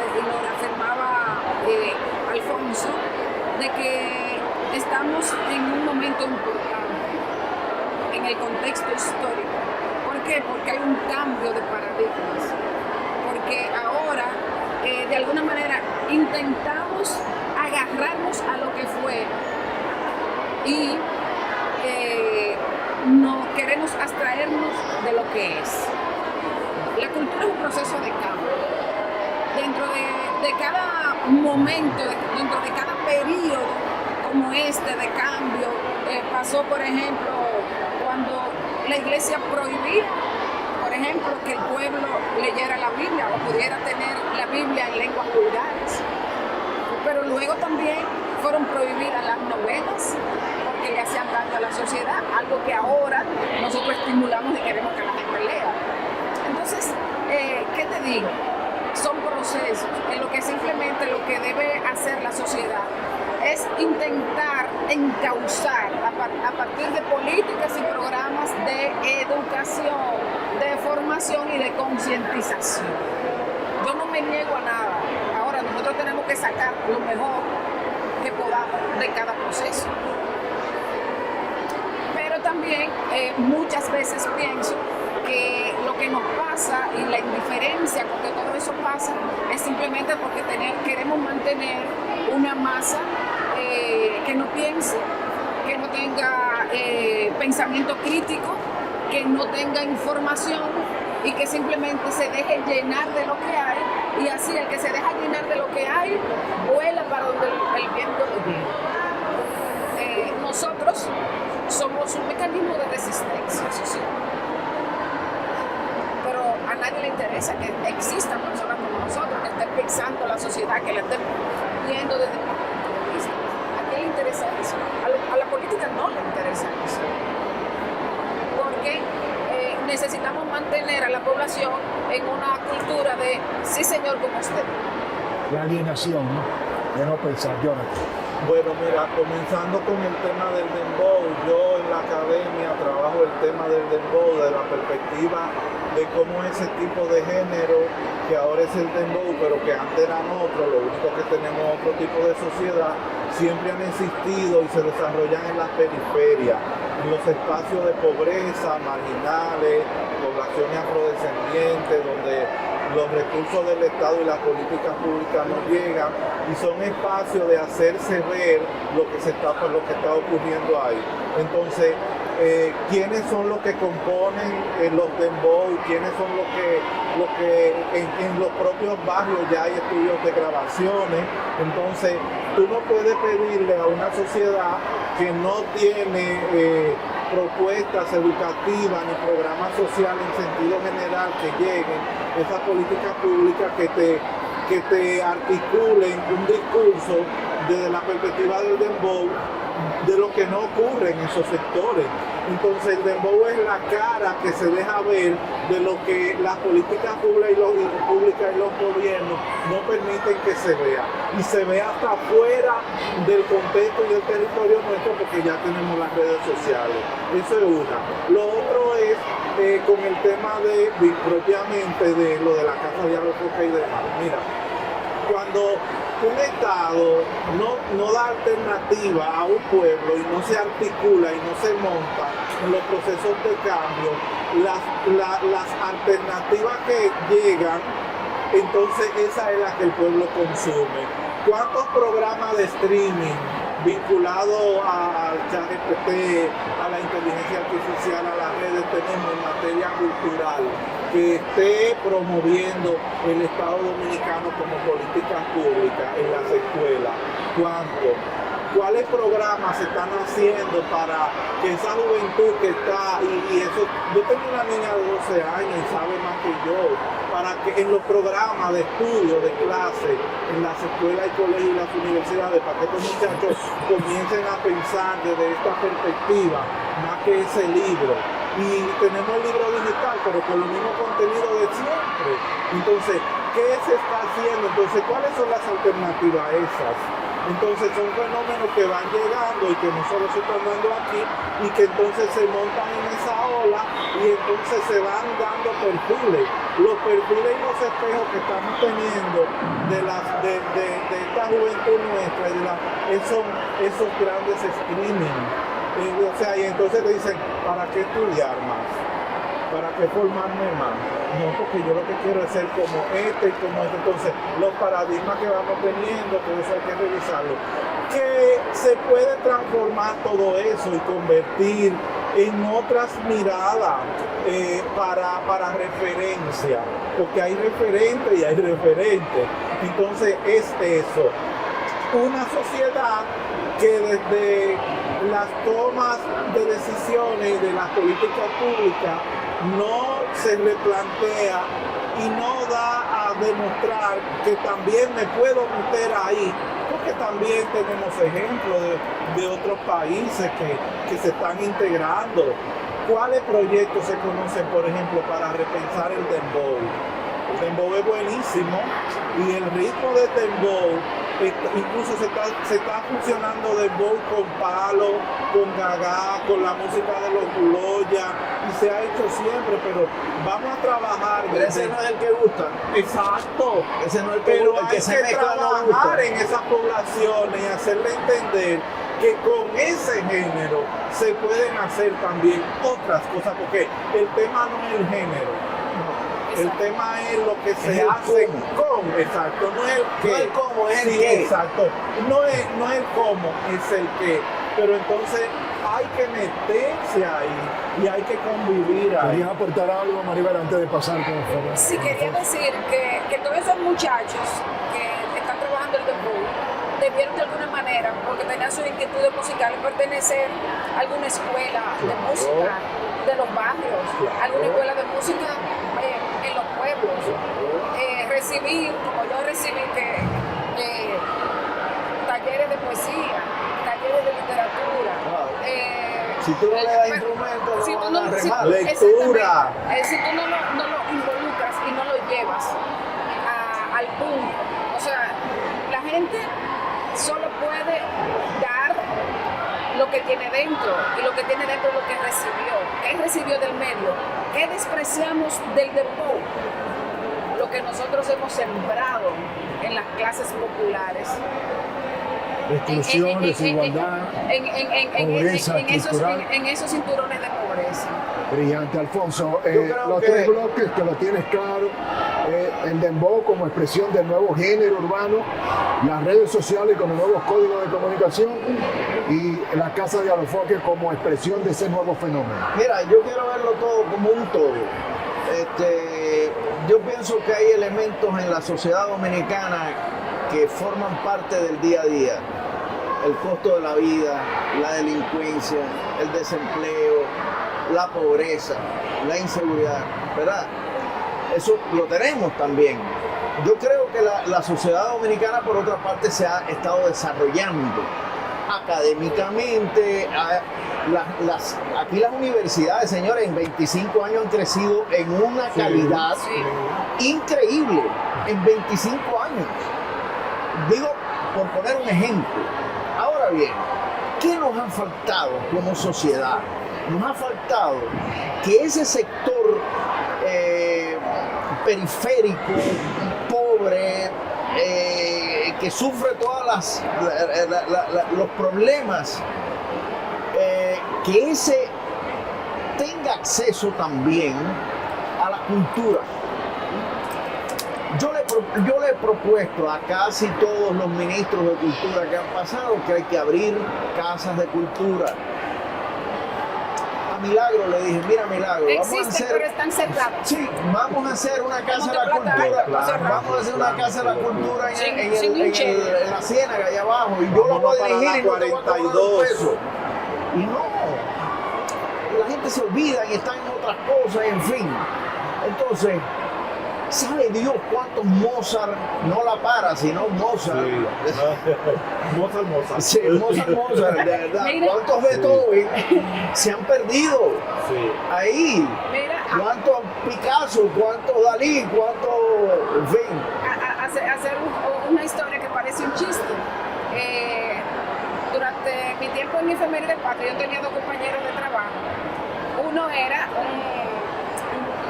afirmaba Alfonso, de que estamos en un momento importante en el contexto histórico. ¿Por qué? Porque hay un cambio de paradigmas. Porque ahora, de alguna manera, intentamos agarrarnos a lo que fue y no queremos abstraernos de lo que es. La cultura es un proceso de cambio. Dentro de cada momento, dentro de cada periodo como este de cambio, pasó, por ejemplo, cuando la iglesia prohibía, por ejemplo, que el pueblo leyera la Biblia o pudiera tener la Biblia en lenguas vulgares. Pero luego también fueron prohibidas las novelas porque le hacían daño a la sociedad, algo que ahora nosotros estimulamos y queremos que la gente lea. Entonces, ¿qué te digo? Son procesos en lo que simplemente lo que debe hacer la sociedad es intentar encauzar a partir de políticas y programas de educación, de formación y de concientización. Yo no me niego a nada. Ahora nosotros tenemos que sacar lo mejor que podamos de cada proceso. Pero también muchas veces pienso que lo que nos pasa y la indiferencia con que todo eso pasa es simplemente porque queremos mantener una masa que no piense, que no tenga pensamiento crítico, que no tenga información y que simplemente se deje llenar de lo que hay, y así el que se deja llenar de lo que hay vuela para donde el viento lo lleva. Nosotros somos un mecanismo de resistencia social, pero a nadie le interesa que existan personas como nosotros que estén pensando la sociedad, que la estén viendo desde el punto de vista. ¿A quién le interesa eso? A la política no le interesa eso, porque necesitamos mantener a la población en una cultura de sí señor como usted. La alienación, ¿no? De no pensar, Jonathan. Bueno, mira, comenzando con el tema del dembow, yo en la academia trabajo el tema del dembow desde la perspectiva de cómo ese tipo de género, que ahora es el dembow, pero que antes eran otros, lo único que tenemos otro tipo de sociedad, siempre han existido y se desarrollan en las periferias, en los espacios de pobreza, marginales, poblaciones afrodescendientes, donde los recursos del Estado y las políticas públicas no llegan, y son espacios de hacerse ver lo que está ocurriendo ahí. Entonces, ¿quiénes son los que componen los dembow? ¿Quiénes son los que en los propios barrios ya hay estudios de grabaciones? Entonces, tú no puedes pedirle a una sociedad que no tiene propuestas educativas ni programas sociales en sentido general que lleguen, esas políticas públicas que te articulen un discurso desde la perspectiva del dembow de lo que no ocurre en esos sectores. Entonces el dembow es la cara que se deja ver de lo que las políticas públicas y los gobiernos no permiten que se vea. Y se ve hasta fuera del contexto y del territorio nuestro, porque ya tenemos las redes sociales. Eso es una. Lo otro es con el tema propiamente de lo de la Casa de Alofoque y demás. Mira, cuando un Estado no da alternativa a un pueblo y no se articula y no se monta en los procesos de cambio, las alternativas que llegan, entonces esa es la que el pueblo consume. ¿Cuántos programas de streaming vinculados al ChatGPT, a la inteligencia artificial, a las redes tenemos en materia cultural que esté promoviendo el Estado Dominicano como políticas públicas en las escuelas? ¿Cuánto? cuáles programas se están haciendo para que esa juventud que está, y eso, yo tengo una niña de 12 años y sabe más que yo, para que en los programas de estudio, de clase, en las escuelas y colegios y las universidades, para que estos muchachos comiencen a pensar desde esta perspectiva, más que ese libro. Y tenemos el libro digital, pero con el mismo contenido de siempre. Entonces, ¿qué se está haciendo? Entonces, ¿cuáles son las alternativas a esas? Entonces, son fenómenos que van llegando y que nosotros estamos dando aquí y que entonces se montan en esa ola y entonces se van dando perfiles. Los perfiles y los espejos que estamos teniendo de esta juventud nuestra, esos grandes screenings. O sea, y entonces te dicen, ¿para qué estudiar más? ¿Para qué formarme más? No, porque yo lo que quiero es ser como este y como este. Entonces, los paradigmas que vamos teniendo, todo eso hay que revisarlo. Que se puede transformar todo eso y convertir en otras miradas para referencia, porque hay referentes y hay referentes. Entonces, es eso. Una sociedad que desde las tomas de decisiones de las políticas públicas no se replantea y no da a demostrar que también me puedo meter ahí, porque también tenemos ejemplos de otros países que se están integrando. ¿Cuáles proyectos se conocen, por ejemplo, para repensar el dembow? El dembow es buenísimo y el ritmo de dembow incluso se está funcionando dembow con palo, con gagá, con la música de los Guloya, y se ha hecho siempre, pero vamos a trabajar. Pero ese no es el que gusta. Exacto. Ese no es el que pero gusta, el que se hay que mezcla no trabajar gusta. en esas poblaciones y hacerle entender que con ese género se pueden hacer también otras cosas, porque el tema no es el género. El tema es lo que se hace con, exacto, no es el qué. No el cómo, es el sí, qué. Exacto, no es el cómo, es el qué. Pero entonces hay que meterse ahí y hay que convivir ahí. ¿Querías aportar algo, Maribel, antes de pasar con el Sí, quería decir que todos esos muchachos que están trabajando el dembow debieron de alguna manera, porque tenían sus inquietudes musicales, pertenecer a alguna escuela de música de los barrios, alguna escuela de música en los pueblos, recibir, como yo recibí, talleres de poesía, talleres de literatura. Si tú no le das instrumentos, si no tú van a remar. Lectura. si tú no lo involucras y no lo llevas al punto, o sea, la gente solo puede dar lo que tiene dentro, y lo que tiene dentro es lo que recibió. ¿Qué recibió del medio? ¿Qué despreciamos del dembow? Lo que nosotros hemos sembrado en las clases populares. exclusión, desigualdad, pobreza estructural. En esos cinturones de pobreza. Brillante, Alfonso. creo Los que- tres bloques que lo tienes claro, el dembow como expresión del nuevo género urbano, las redes sociales como nuevos códigos de comunicación y la Casa de Alofoque como expresión de ese nuevo fenómeno. Mira, yo quiero verlo todo como un todo. Yo pienso que hay elementos en la sociedad dominicana que forman parte del día a día. El costo de la vida, la delincuencia, el desempleo, la pobreza, la inseguridad, ¿verdad? Eso lo tenemos también. Yo creo que la sociedad dominicana, por otra parte, se ha estado desarrollando académicamente. Aquí las universidades, señores, en 25 años han crecido en una calidad increíble, en 25 años. Digo, por poner un ejemplo. Ahora bien, ¿qué nos ha faltado como sociedad? Nos ha faltado que ese sector periférico, pobre, que sufre todas los problemas, que ese tenga acceso también a la cultura. Yo le he propuesto a casi todos los ministros de cultura que han pasado que hay que abrir casas de cultura. Milagro le dije, mira Milagro, vamos a Existen, hacer... pero están cerrados. Sí, vamos a hacer una casa de la Monteplata, cultura. claro. Vamos a hacer una casa de la cultura en la Ciénaga, allá abajo. Y yo lo voy a Vámonos dirigir y no para te la voy a cobrar un 42. peso. Y no, la gente se olvida y está en otras cosas, en fin. Entonces, sabe Dios cuántos Mozart, no la para, sino Mozart. Mozart. Sí, Mozart, de verdad. Mira. ¿Cuántos Beethoven se han perdido Sí. ahí? Mira, ¿Cuántos Picasso? ¿Cuántos Dalí? ¿Cuántos, en fin? hacer una historia que parece un chiste. Durante mi tiempo en mi efeméride patria, yo tenía dos compañeros de trabajo. Uno era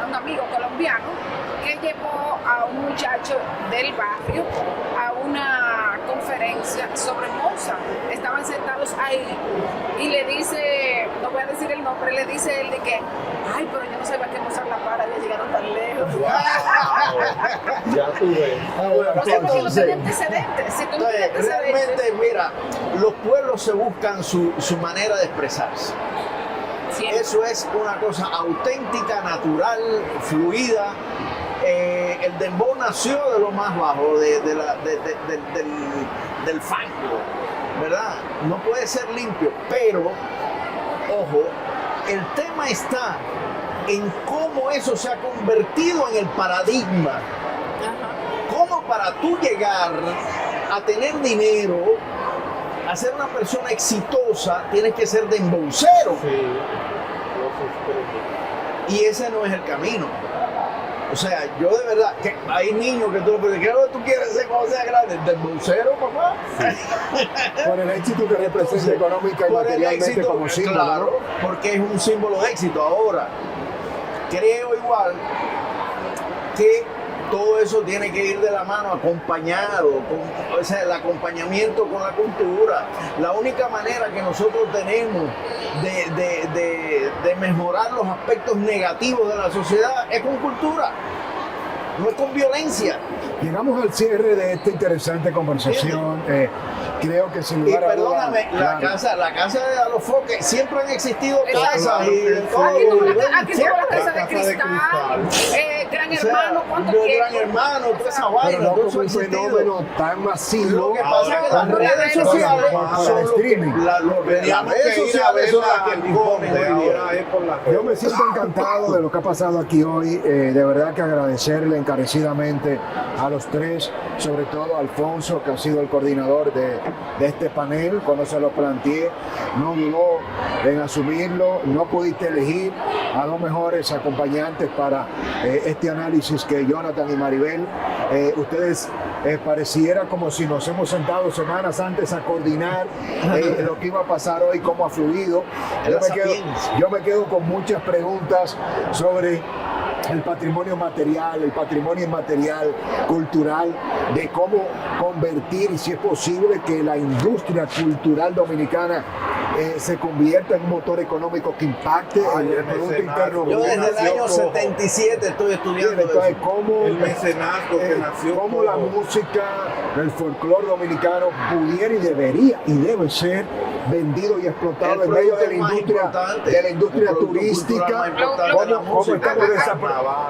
un amigo colombiano que llevó a un muchacho del barrio a una conferencia sobre Mozart. Estaban sentados ahí y le dice, no voy a decir el nombre, le dice él de que, ay, pero yo no sabía que Mozart la para, ya llegaron tan lejos. Wow. Ya tú ves. O sea, porque no Entonces, tiene antecedentes. Si tú no tienes entonces, antecedentes, realmente, mira, los pueblos se buscan su manera de expresarse. siempre. Eso es una cosa auténtica, natural, fluida. El dembow nació de lo más bajo, del fango, ¿verdad? No puede ser limpio, pero, ojo, el tema está en cómo eso se ha convertido en el paradigma. Ajá. ¿Cómo para tú llegar a tener dinero, a ser una persona exitosa, tienes que ser dembowcero? Sí. Lo suscribo. Y ese no es el camino. O sea, yo de verdad, que hay niños que tú le preguntas, ¿qué es lo que tú quieres ser cuando seas grande? ¿Dembowcero, papá? Por el éxito que representa Entonces, económica y por el materialmente éxito, como símbolo, claro, porque es un símbolo de éxito. Ahora, creo igual que todo eso tiene que ir de la mano, acompañado, o sea, el acompañamiento con la cultura. La única manera que nosotros tenemos de mejorar los aspectos negativos de la sociedad es con cultura, no es con violencia. ¿no? Llegamos al cierre de esta interesante conversación. Creo que sin Y lugar a dudas, perdóname, claro, la casa de Alofoque, siempre han existido Exacto. casas y de todo. Aquí tuvo la Siempre. casa de La casa de cristal, Gran O sea, Hermano, ¿cuánto Gran tiempo? Hermano, toda esa pero vaina, no todo eso como ha un existido. fenómeno tan masivo. Lo que pasa es que las Ahora, redes por sociales por son lo que, streaming. las Teníamos redes que ir a sociales son las verla que al imponen Conde, hoy día. ahora es por la Yo me siento encantado de lo que ha pasado aquí hoy. De verdad que agradecerle encarecidamente a los tres, sobre todo a Alfonso, que ha sido el coordinador de este panel. Cuando se lo planteé, no dudó en asumirlo. No pudiste elegir a dos mejores acompañantes para este análisis que Jonathan y Maribel. Ustedes pareciera como si nos hemos sentado semanas antes a coordinar lo que iba a pasar hoy, cómo ha fluido. Yo me quedo con muchas preguntas sobre el patrimonio material, el patrimonio inmaterial, cultural, de cómo convertir, y si es posible, que la industria cultural dominicana se convierta en un motor económico que impacte el Producto Interno Yo Bruto. desde el nació año cojo. 77 estoy estudiando Entonces, eso. cómo, El mecenazgo que nació cómo la cojo. música, el folclore dominicano pudiera y debería y debe ser vendido y explotado El en medio de la producto más industria, importante, de la industria el producto turística. cultural más importante de la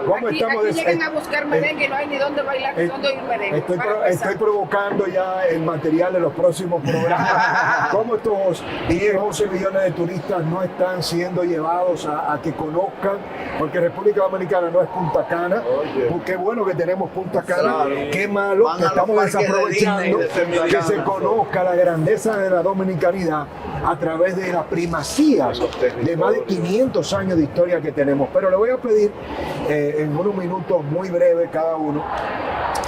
¿Cómo música. estamos Aquí llegan a buscar merengue y no hay ni dónde bailar ni dónde oír merengue. para empezar. Estoy provocando ya el material de los próximos programas. ¿Cómo estos 10, 11 millones de turistas no están siendo llevados a que conozcan? Porque República Dominicana no es Punta Cana. Qué bueno que tenemos Punta Cana. Claro. Qué malo Van que a los estamos parques de desaprovechando Disney de Punta que se Cana. conozca la grandeza de la dominicanidad a través de las primacías de más de 500 años de historia que tenemos. Pero le voy a pedir en unos minutos muy breves cada uno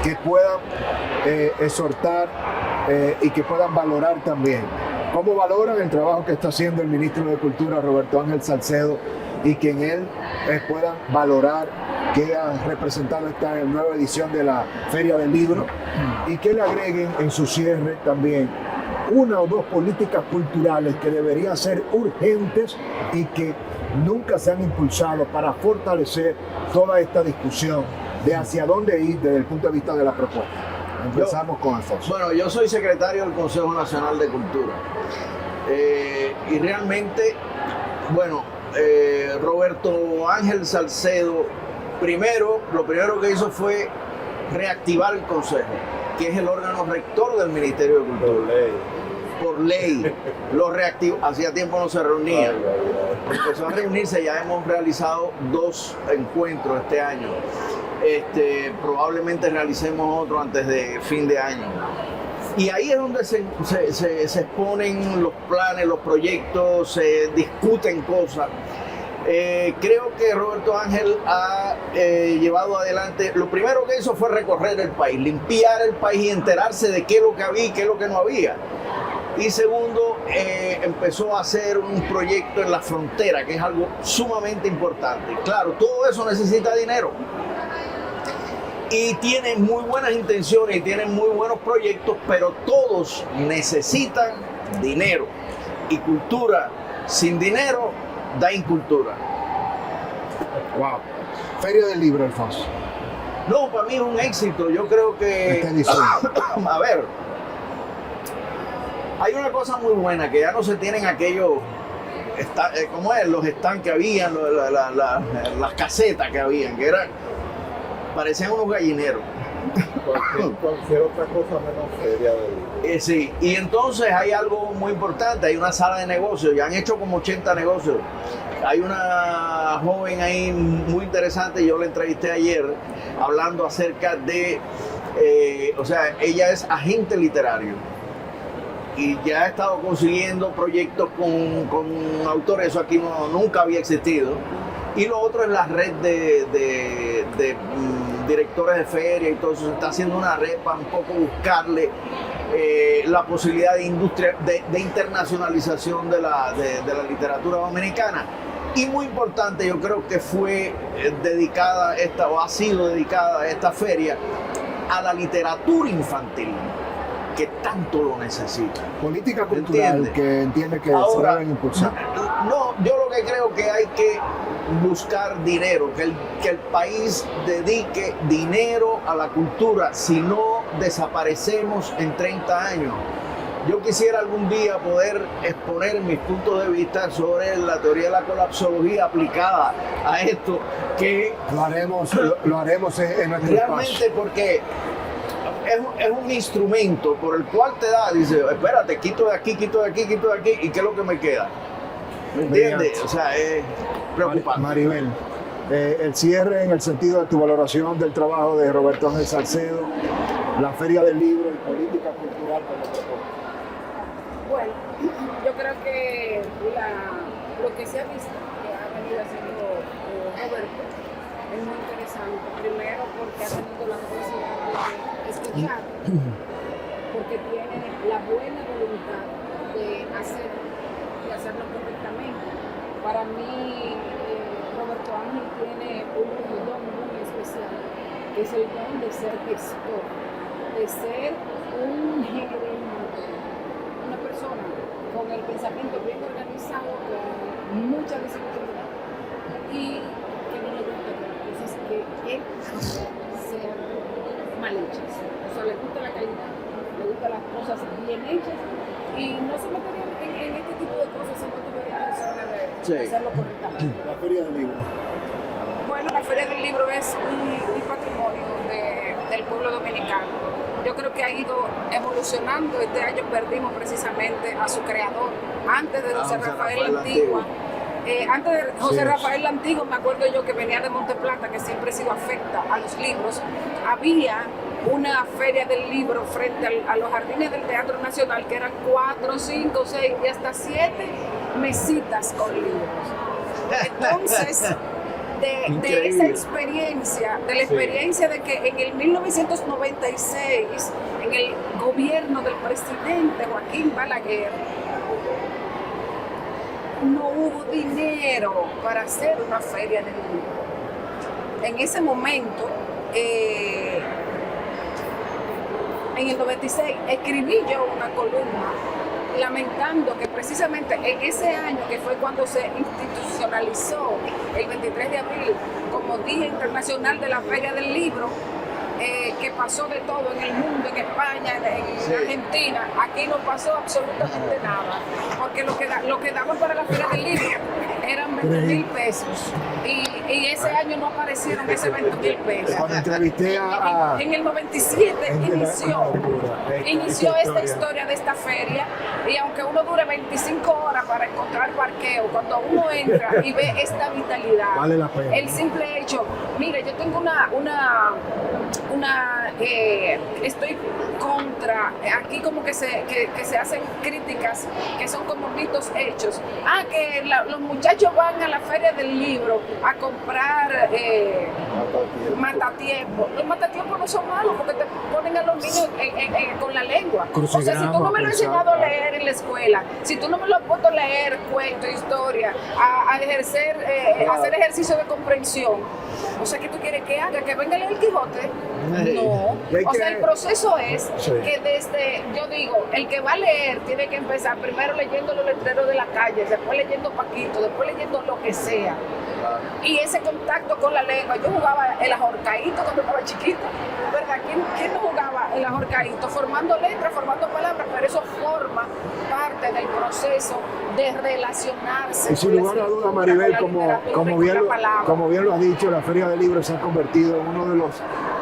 que puedan exhortar y que puedan valorar también. ¿Cómo valoran el trabajo que está haciendo el ministro de Cultura, Roberto Ángel Salcedo, y que en él puedan valorar que ha representado esta nueva edición de la Feria del Libro y que le agreguen en su cierre también una o dos políticas culturales que deberían ser urgentes y que nunca se han impulsado para fortalecer toda esta discusión de hacia dónde ir desde el punto de vista de la propuesta? Empezamos con Alfonso. Bueno, yo soy secretario del Consejo Nacional de Cultura y realmente, bueno, Roberto Ángel Salcedo, lo primero que hizo fue reactivar el Consejo, que es el órgano rector del Ministerio de Cultura. Por ley, lo reactivó. Hacía tiempo no se reunía. Empezó a reunirse, ya hemos realizado 2 encuentros este año. Probablemente realicemos otro antes de fin de año. Y ahí es donde se exponen los planes, los proyectos, se discuten cosas. Creo que Roberto Ángel ha llevado adelante, lo primero que hizo fue recorrer el país, limpiar el país y enterarse de qué es lo que había y qué es lo que no había. Y segundo, empezó a hacer un proyecto en la frontera, que es algo sumamente importante. Claro, todo eso necesita dinero. Y tiene muy buenas intenciones y tiene muy buenos proyectos, pero todos necesitan dinero. Y cultura sin dinero da incultura. Wow. Feria del Libro, Alfonso. No, para mí es un éxito. Yo creo que... Esta edición. A ver, hay una cosa muy buena, que ya no se tienen aquellos... ¿cómo es? Los stands que habían, las casetas que habían, que eran... parecían unos gallineros. Cualquier otra cosa menos feria del libro. Sí, y entonces hay algo muy importante, hay una sala de negocios, ya han hecho como 80 negocios. Hay una joven ahí muy interesante, yo la entrevisté ayer, hablando acerca de, o sea, ella es agente literario y ya ha estado consiguiendo proyectos con autores, eso aquí nunca había existido. Y lo otro es la red de directores de feria y todo eso. Se está haciendo una red para un poco buscarle la posibilidad de industria, de internacionalización de la literatura dominicana. Y muy importante, yo creo que fue dedicada o ha sido dedicada esta feria a la literatura infantil, que tanto lo necesita. Política cultural que entiende que se deben impulsar. No, yo lo que creo que hay que buscar dinero, que el país dedique dinero a la cultura, si no desaparecemos en 30 años. Yo quisiera algún día poder exponer mis puntos de vista sobre la teoría de la colapsología aplicada a esto, que lo haremos en nuestro realmente espacio. Porque es un instrumento por el cual te da, dice, espérate, quito de aquí, quito de aquí, quito de aquí, ¿y qué es lo que me queda? ¿Me entiendes? O sea, es preocupante. Maribel, el cierre en el sentido de tu valoración del trabajo de Roberto Ángel Salcedo, la Feria del Libro y política cultural como propósito. Bueno, yo creo que lo que se ha visto que ha venido haciendo Roberto es muy interesante. Primero porque ha tenido la capacidad de escuchar, porque tiene la buena voluntad de hacerlo correctamente. Para mí, Roberto Ángel tiene un don muy especial, que es el don de ser gestor, de ser un gerente, una persona con el pensamiento bien organizado, con mucha visibilidad y que no le gusta que las cosas que él hace sean mal hechas. O sea, le gusta la calidad, le gustan las cosas bien hechas y no se metería en este tipo de cosas si no tuviera intención de hacerlo correctamente. La Feria del Libro. Bueno, la Feria del Libro es un patrimonio del pueblo dominicano. Yo creo que ha ido evolucionando. Este año perdimos precisamente a su creador, antes de José Rafael la Antigua. Antes de José Rafael la Antigua, me acuerdo yo que venía de Monteplata, que siempre he sido afecta a los libros. Había una feria del libro frente a los jardines del Teatro Nacional, que eran 4, 5, 6 y hasta 7 mesitas con libros. Entonces, de esa experiencia, de la experiencia de que en el 1996, en el gobierno del presidente Joaquín Balaguer, no hubo dinero para hacer una feria del libro. En ese momento, en el 96, escribí yo una columna lamentando que precisamente en ese año, que fue cuando se institucionalizó el 23 de abril como Día Internacional de la Feria del Libro, que pasó de todo en el mundo, en España, en Argentina, aquí no pasó absolutamente nada, porque lo que daban para la Feria del Libro eran 20,000 pesos. Y ese año no aparecieron esos 20,000 pesos. Cuando entrevisté a En el 97 inició esta historia. historia de esta feria, y aunque uno dure 25 horas para encontrar parqueo, cuando uno entra y ve esta vitalidad, Vale la pena. el simple hecho, mire, yo tengo estoy contra, aquí como que se hacen críticas que son como mitos hechos. Que los muchachos van a la feria del libro a comprar matatiempo. Los matatiempos no son malos porque te ponen a los niños con la lengua. O sea, si tú no me lo has enseñado a leer en la escuela, si tú no me lo has puesto a leer cuento, historia, a ejercer, a hacer ejercicio de comprensión, o sea, ¿qué tú quieres que haga? ¿Que venga a leer el Quijote? No. Y hay O que- sea, el proceso es Sí. que yo digo, el que va a leer tiene que empezar primero leyendo los letreros de la calle, después leyendo Paquito, después leyendo lo que sea. Y ese contacto con la lengua, yo jugaba el ahorcaíto cuando estaba chiquita, ¿verdad? ¿Quién no jugaba el ahorcaíto? Formando letras, formando palabras, pero eso forma parte del proceso de relacionarse. Y sin con la lugar a duda, escritura, Maribel, con la literatura y como con bien la lo, palabra. como bien lo has dicho, la Feria del Libro se ha convertido en uno de los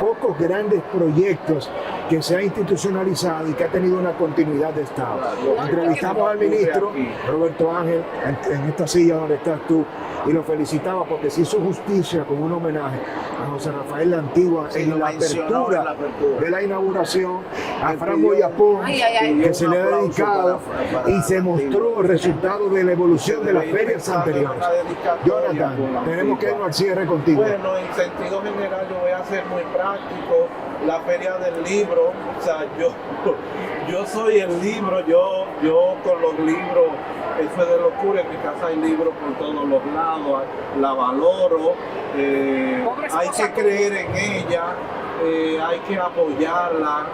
pocos grandes proyectos que se ha institucionalizado y que ha tenido una continuidad de Estado. Entrevistamos al ministro Roberto Ángel en esta silla donde estás tú y lo felicitaba porque se hizo justicia con un homenaje a José Rafael La Antigua Sí, en lo la mencionó apertura en la apertura. de la inauguración, a Él Fran pidió- Boyapón, Ay, ay, ay. que se le ha Un aplauso dedicado para y se La mostró Antigua. el resultado de la evolución de las Debe ir ferias pensando en anteriores. una dedicatoria Jonathan, con la tenemos que Antigua. irnos al cierre contigo. Bueno, en sentido general yo voy a ser muy práctico. La feria del libro, o sea, yo soy el libro, yo con los libros, eso es de locura, en mi casa hay libros por todos los lados, la valoro, Pobre hay esposa que creer en ella, hay que apoyarla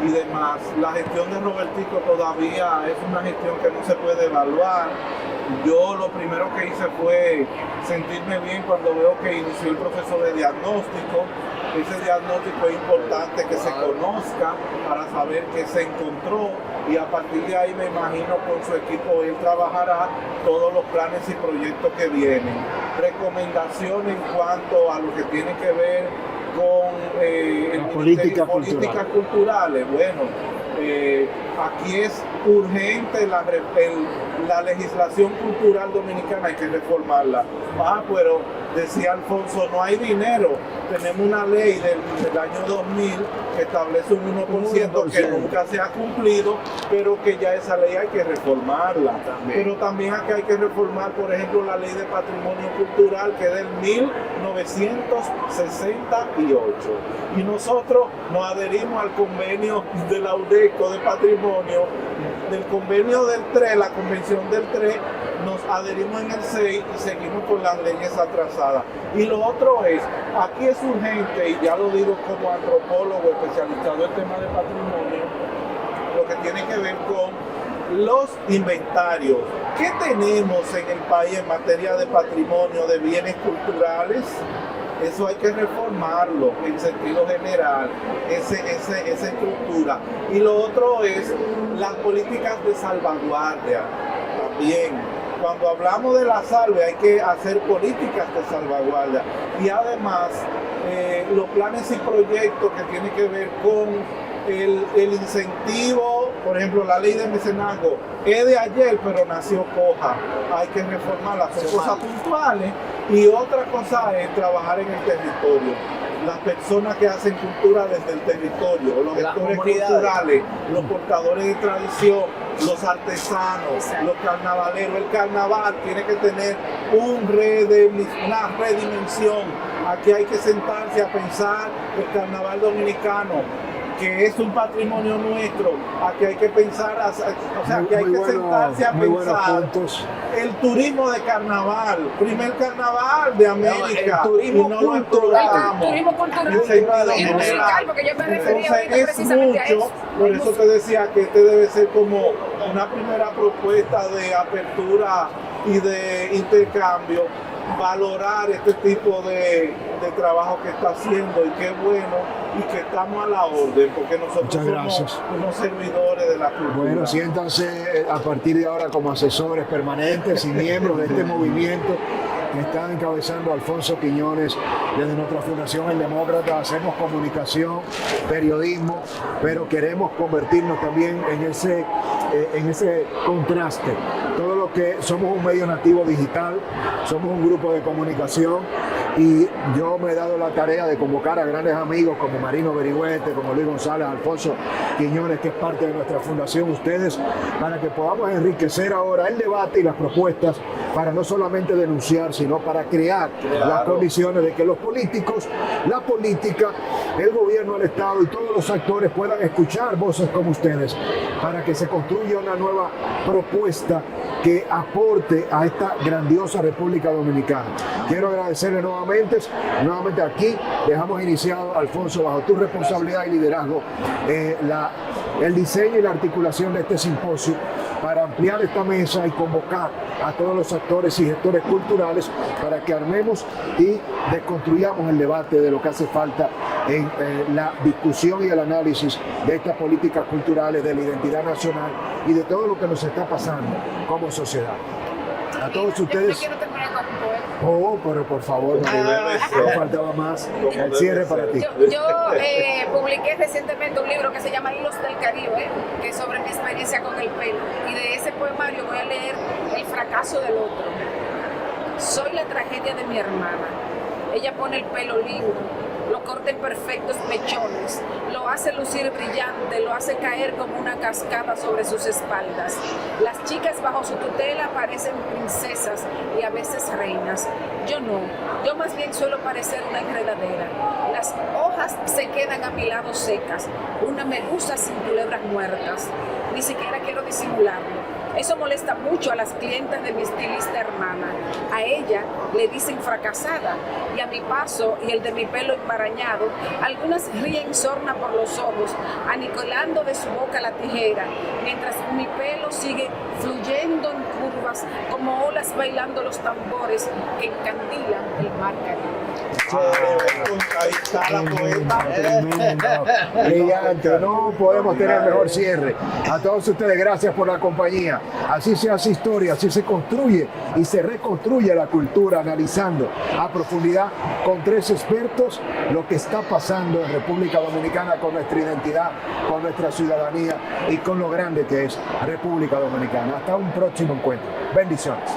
y demás. La gestión de Robertico todavía es una gestión que no se puede evaluar. Yo lo primero que hice fue sentirme bien cuando veo que inició el proceso de diagnóstico. Ese diagnóstico es importante que se conozca para saber qué se encontró y a partir de ahí me imagino con su equipo él trabajará todos los planes y proyectos que vienen. Recomendación en cuanto a lo que tiene que ver con el La Ministerio política de Políticas Culturales. Bueno, aquí es urgente la legislación cultural dominicana, hay que reformarla. Pero decía Alfonso, no hay dinero. Tenemos una ley del año 2000 que establece un 1% que nunca se ha cumplido, pero que ya esa ley hay que reformarla. Pero también aquí hay que reformar, por ejemplo, la ley de patrimonio cultural que es del 1968. Y nosotros nos adherimos al convenio de la UNESCO de patrimonio, del convenio del 3, la convención del 3, nos adherimos en el 6 y seguimos con las leyes atrasadas. Y lo otro es, aquí es urgente, y ya lo digo como antropólogo especializado en temas de patrimonio, lo que tiene que ver con los inventarios. ¿Qué tenemos en el país en materia de patrimonio, de bienes culturales? Eso hay que reformarlo en sentido general, esa estructura. Y lo otro es las políticas de salvaguardia también. Cuando hablamos de la salve hay que hacer políticas de salvaguardia. Y además los planes y proyectos que tienen que ver con el incentivo, por ejemplo, la ley de mecenazgo es de ayer, pero nació coja. Hay que reformarla, son cosas puntuales. Y otra cosa es trabajar en el territorio. Las personas que hacen cultura desde el territorio, los Las gestores comunidades. culturales, los portadores de tradición, los artesanos, Exacto. los carnavaleros. El carnaval tiene que tener una redimensión. Aquí hay que sentarse a pensar el carnaval dominicano, que es un patrimonio nuestro. Aquí hay que pensar, o sea, aquí hay que sentarse a muy buenos pensar puntos. el turismo de carnaval, primer carnaval de América, el turismo y no lo cultural. explotamos. Turismo cultural En sentido y general. musical, porque yo me refería ahorita Entonces es precisamente a mucho, eso. por eso te decía que este debe ser como una primera propuesta de apertura y de intercambio. valorar este tipo de trabajo que está haciendo, y qué bueno, y que estamos a la orden, porque nosotros Muchas somos gracias. unos servidores de la cultura. Bueno, siéntanse a partir de ahora como asesores permanentes y miembros de este movimiento que está encabezando Alfonso Quiñones desde nuestra Fundación El Demócrata. Hacemos comunicación, periodismo, pero queremos convertirnos también en ese contraste. Todo lo que somos un medio nativo digital, somos un grupo de comunicación, y yo me he dado la tarea de convocar a grandes amigos como Marino Berigüete, como Luis González, Alfonso Quiñones, que es parte de nuestra fundación, ustedes, para que podamos enriquecer ahora el debate y las propuestas, para no solamente denunciar, sino para crear las condiciones de que los políticos, la política, el gobierno del Estado y todos los actores puedan escuchar voces como ustedes, para que se construya una nueva propuesta que aporte a esta grandiosa República Dominicana. Quiero agradecerle nuevamente aquí, dejamos iniciado, Alfonso, bajo tu responsabilidad y liderazgo, el diseño y la articulación de este simposio, para ampliar esta mesa y convocar a todos los actores y gestores culturales para que armemos y desconstruyamos el debate de lo que hace falta en la discusión y el análisis de estas políticas culturales, de la identidad nacional y de todo lo que nos está pasando como sociedad. A todos ustedes. Yo quiero terminar con un poema. Oh, pero por favor, no faltaba más. El cierre para ti. Yo publiqué recientemente un libro que se llama Hilos del Caribe, que es sobre mi experiencia con el pelo. Y de ese poemario voy a leer El fracaso del otro. Soy la tragedia de mi hermana. Ella pone el pelo lindo, lo corta en perfectos mechones, lo hace lucir brillante, lo hace caer como una cascada sobre sus espaldas. Las chicas bajo su tutela parecen princesas y a veces reinas. Yo no, yo más bien suelo parecer una enredadera. Las hojas se quedan a mi lado secas, una medusa sin culebras muertas. Ni siquiera quiero disimularlo. Eso molesta mucho a las clientas de mi estilista hermana. A ella le dicen fracasada, y a mi paso y el de mi pelo enmarañado, algunas ríen sorna por los ojos, aniquilando de su boca la tijera, mientras mi pelo sigue fluyendo en curvas como olas bailando los tambores que encandilan el mar Caribe. Ahí está la poeta. Tremendo, brillante, no podemos tener mejor cierre. A todos ustedes, gracias por la compañía. Así se hace historia, así se construye y se reconstruye la cultura, analizando a profundidad con tres expertos lo que está pasando en República Dominicana con nuestra identidad, con nuestra ciudadanía y con lo grande que es República Dominicana. Hasta un próximo encuentro. Bendiciones.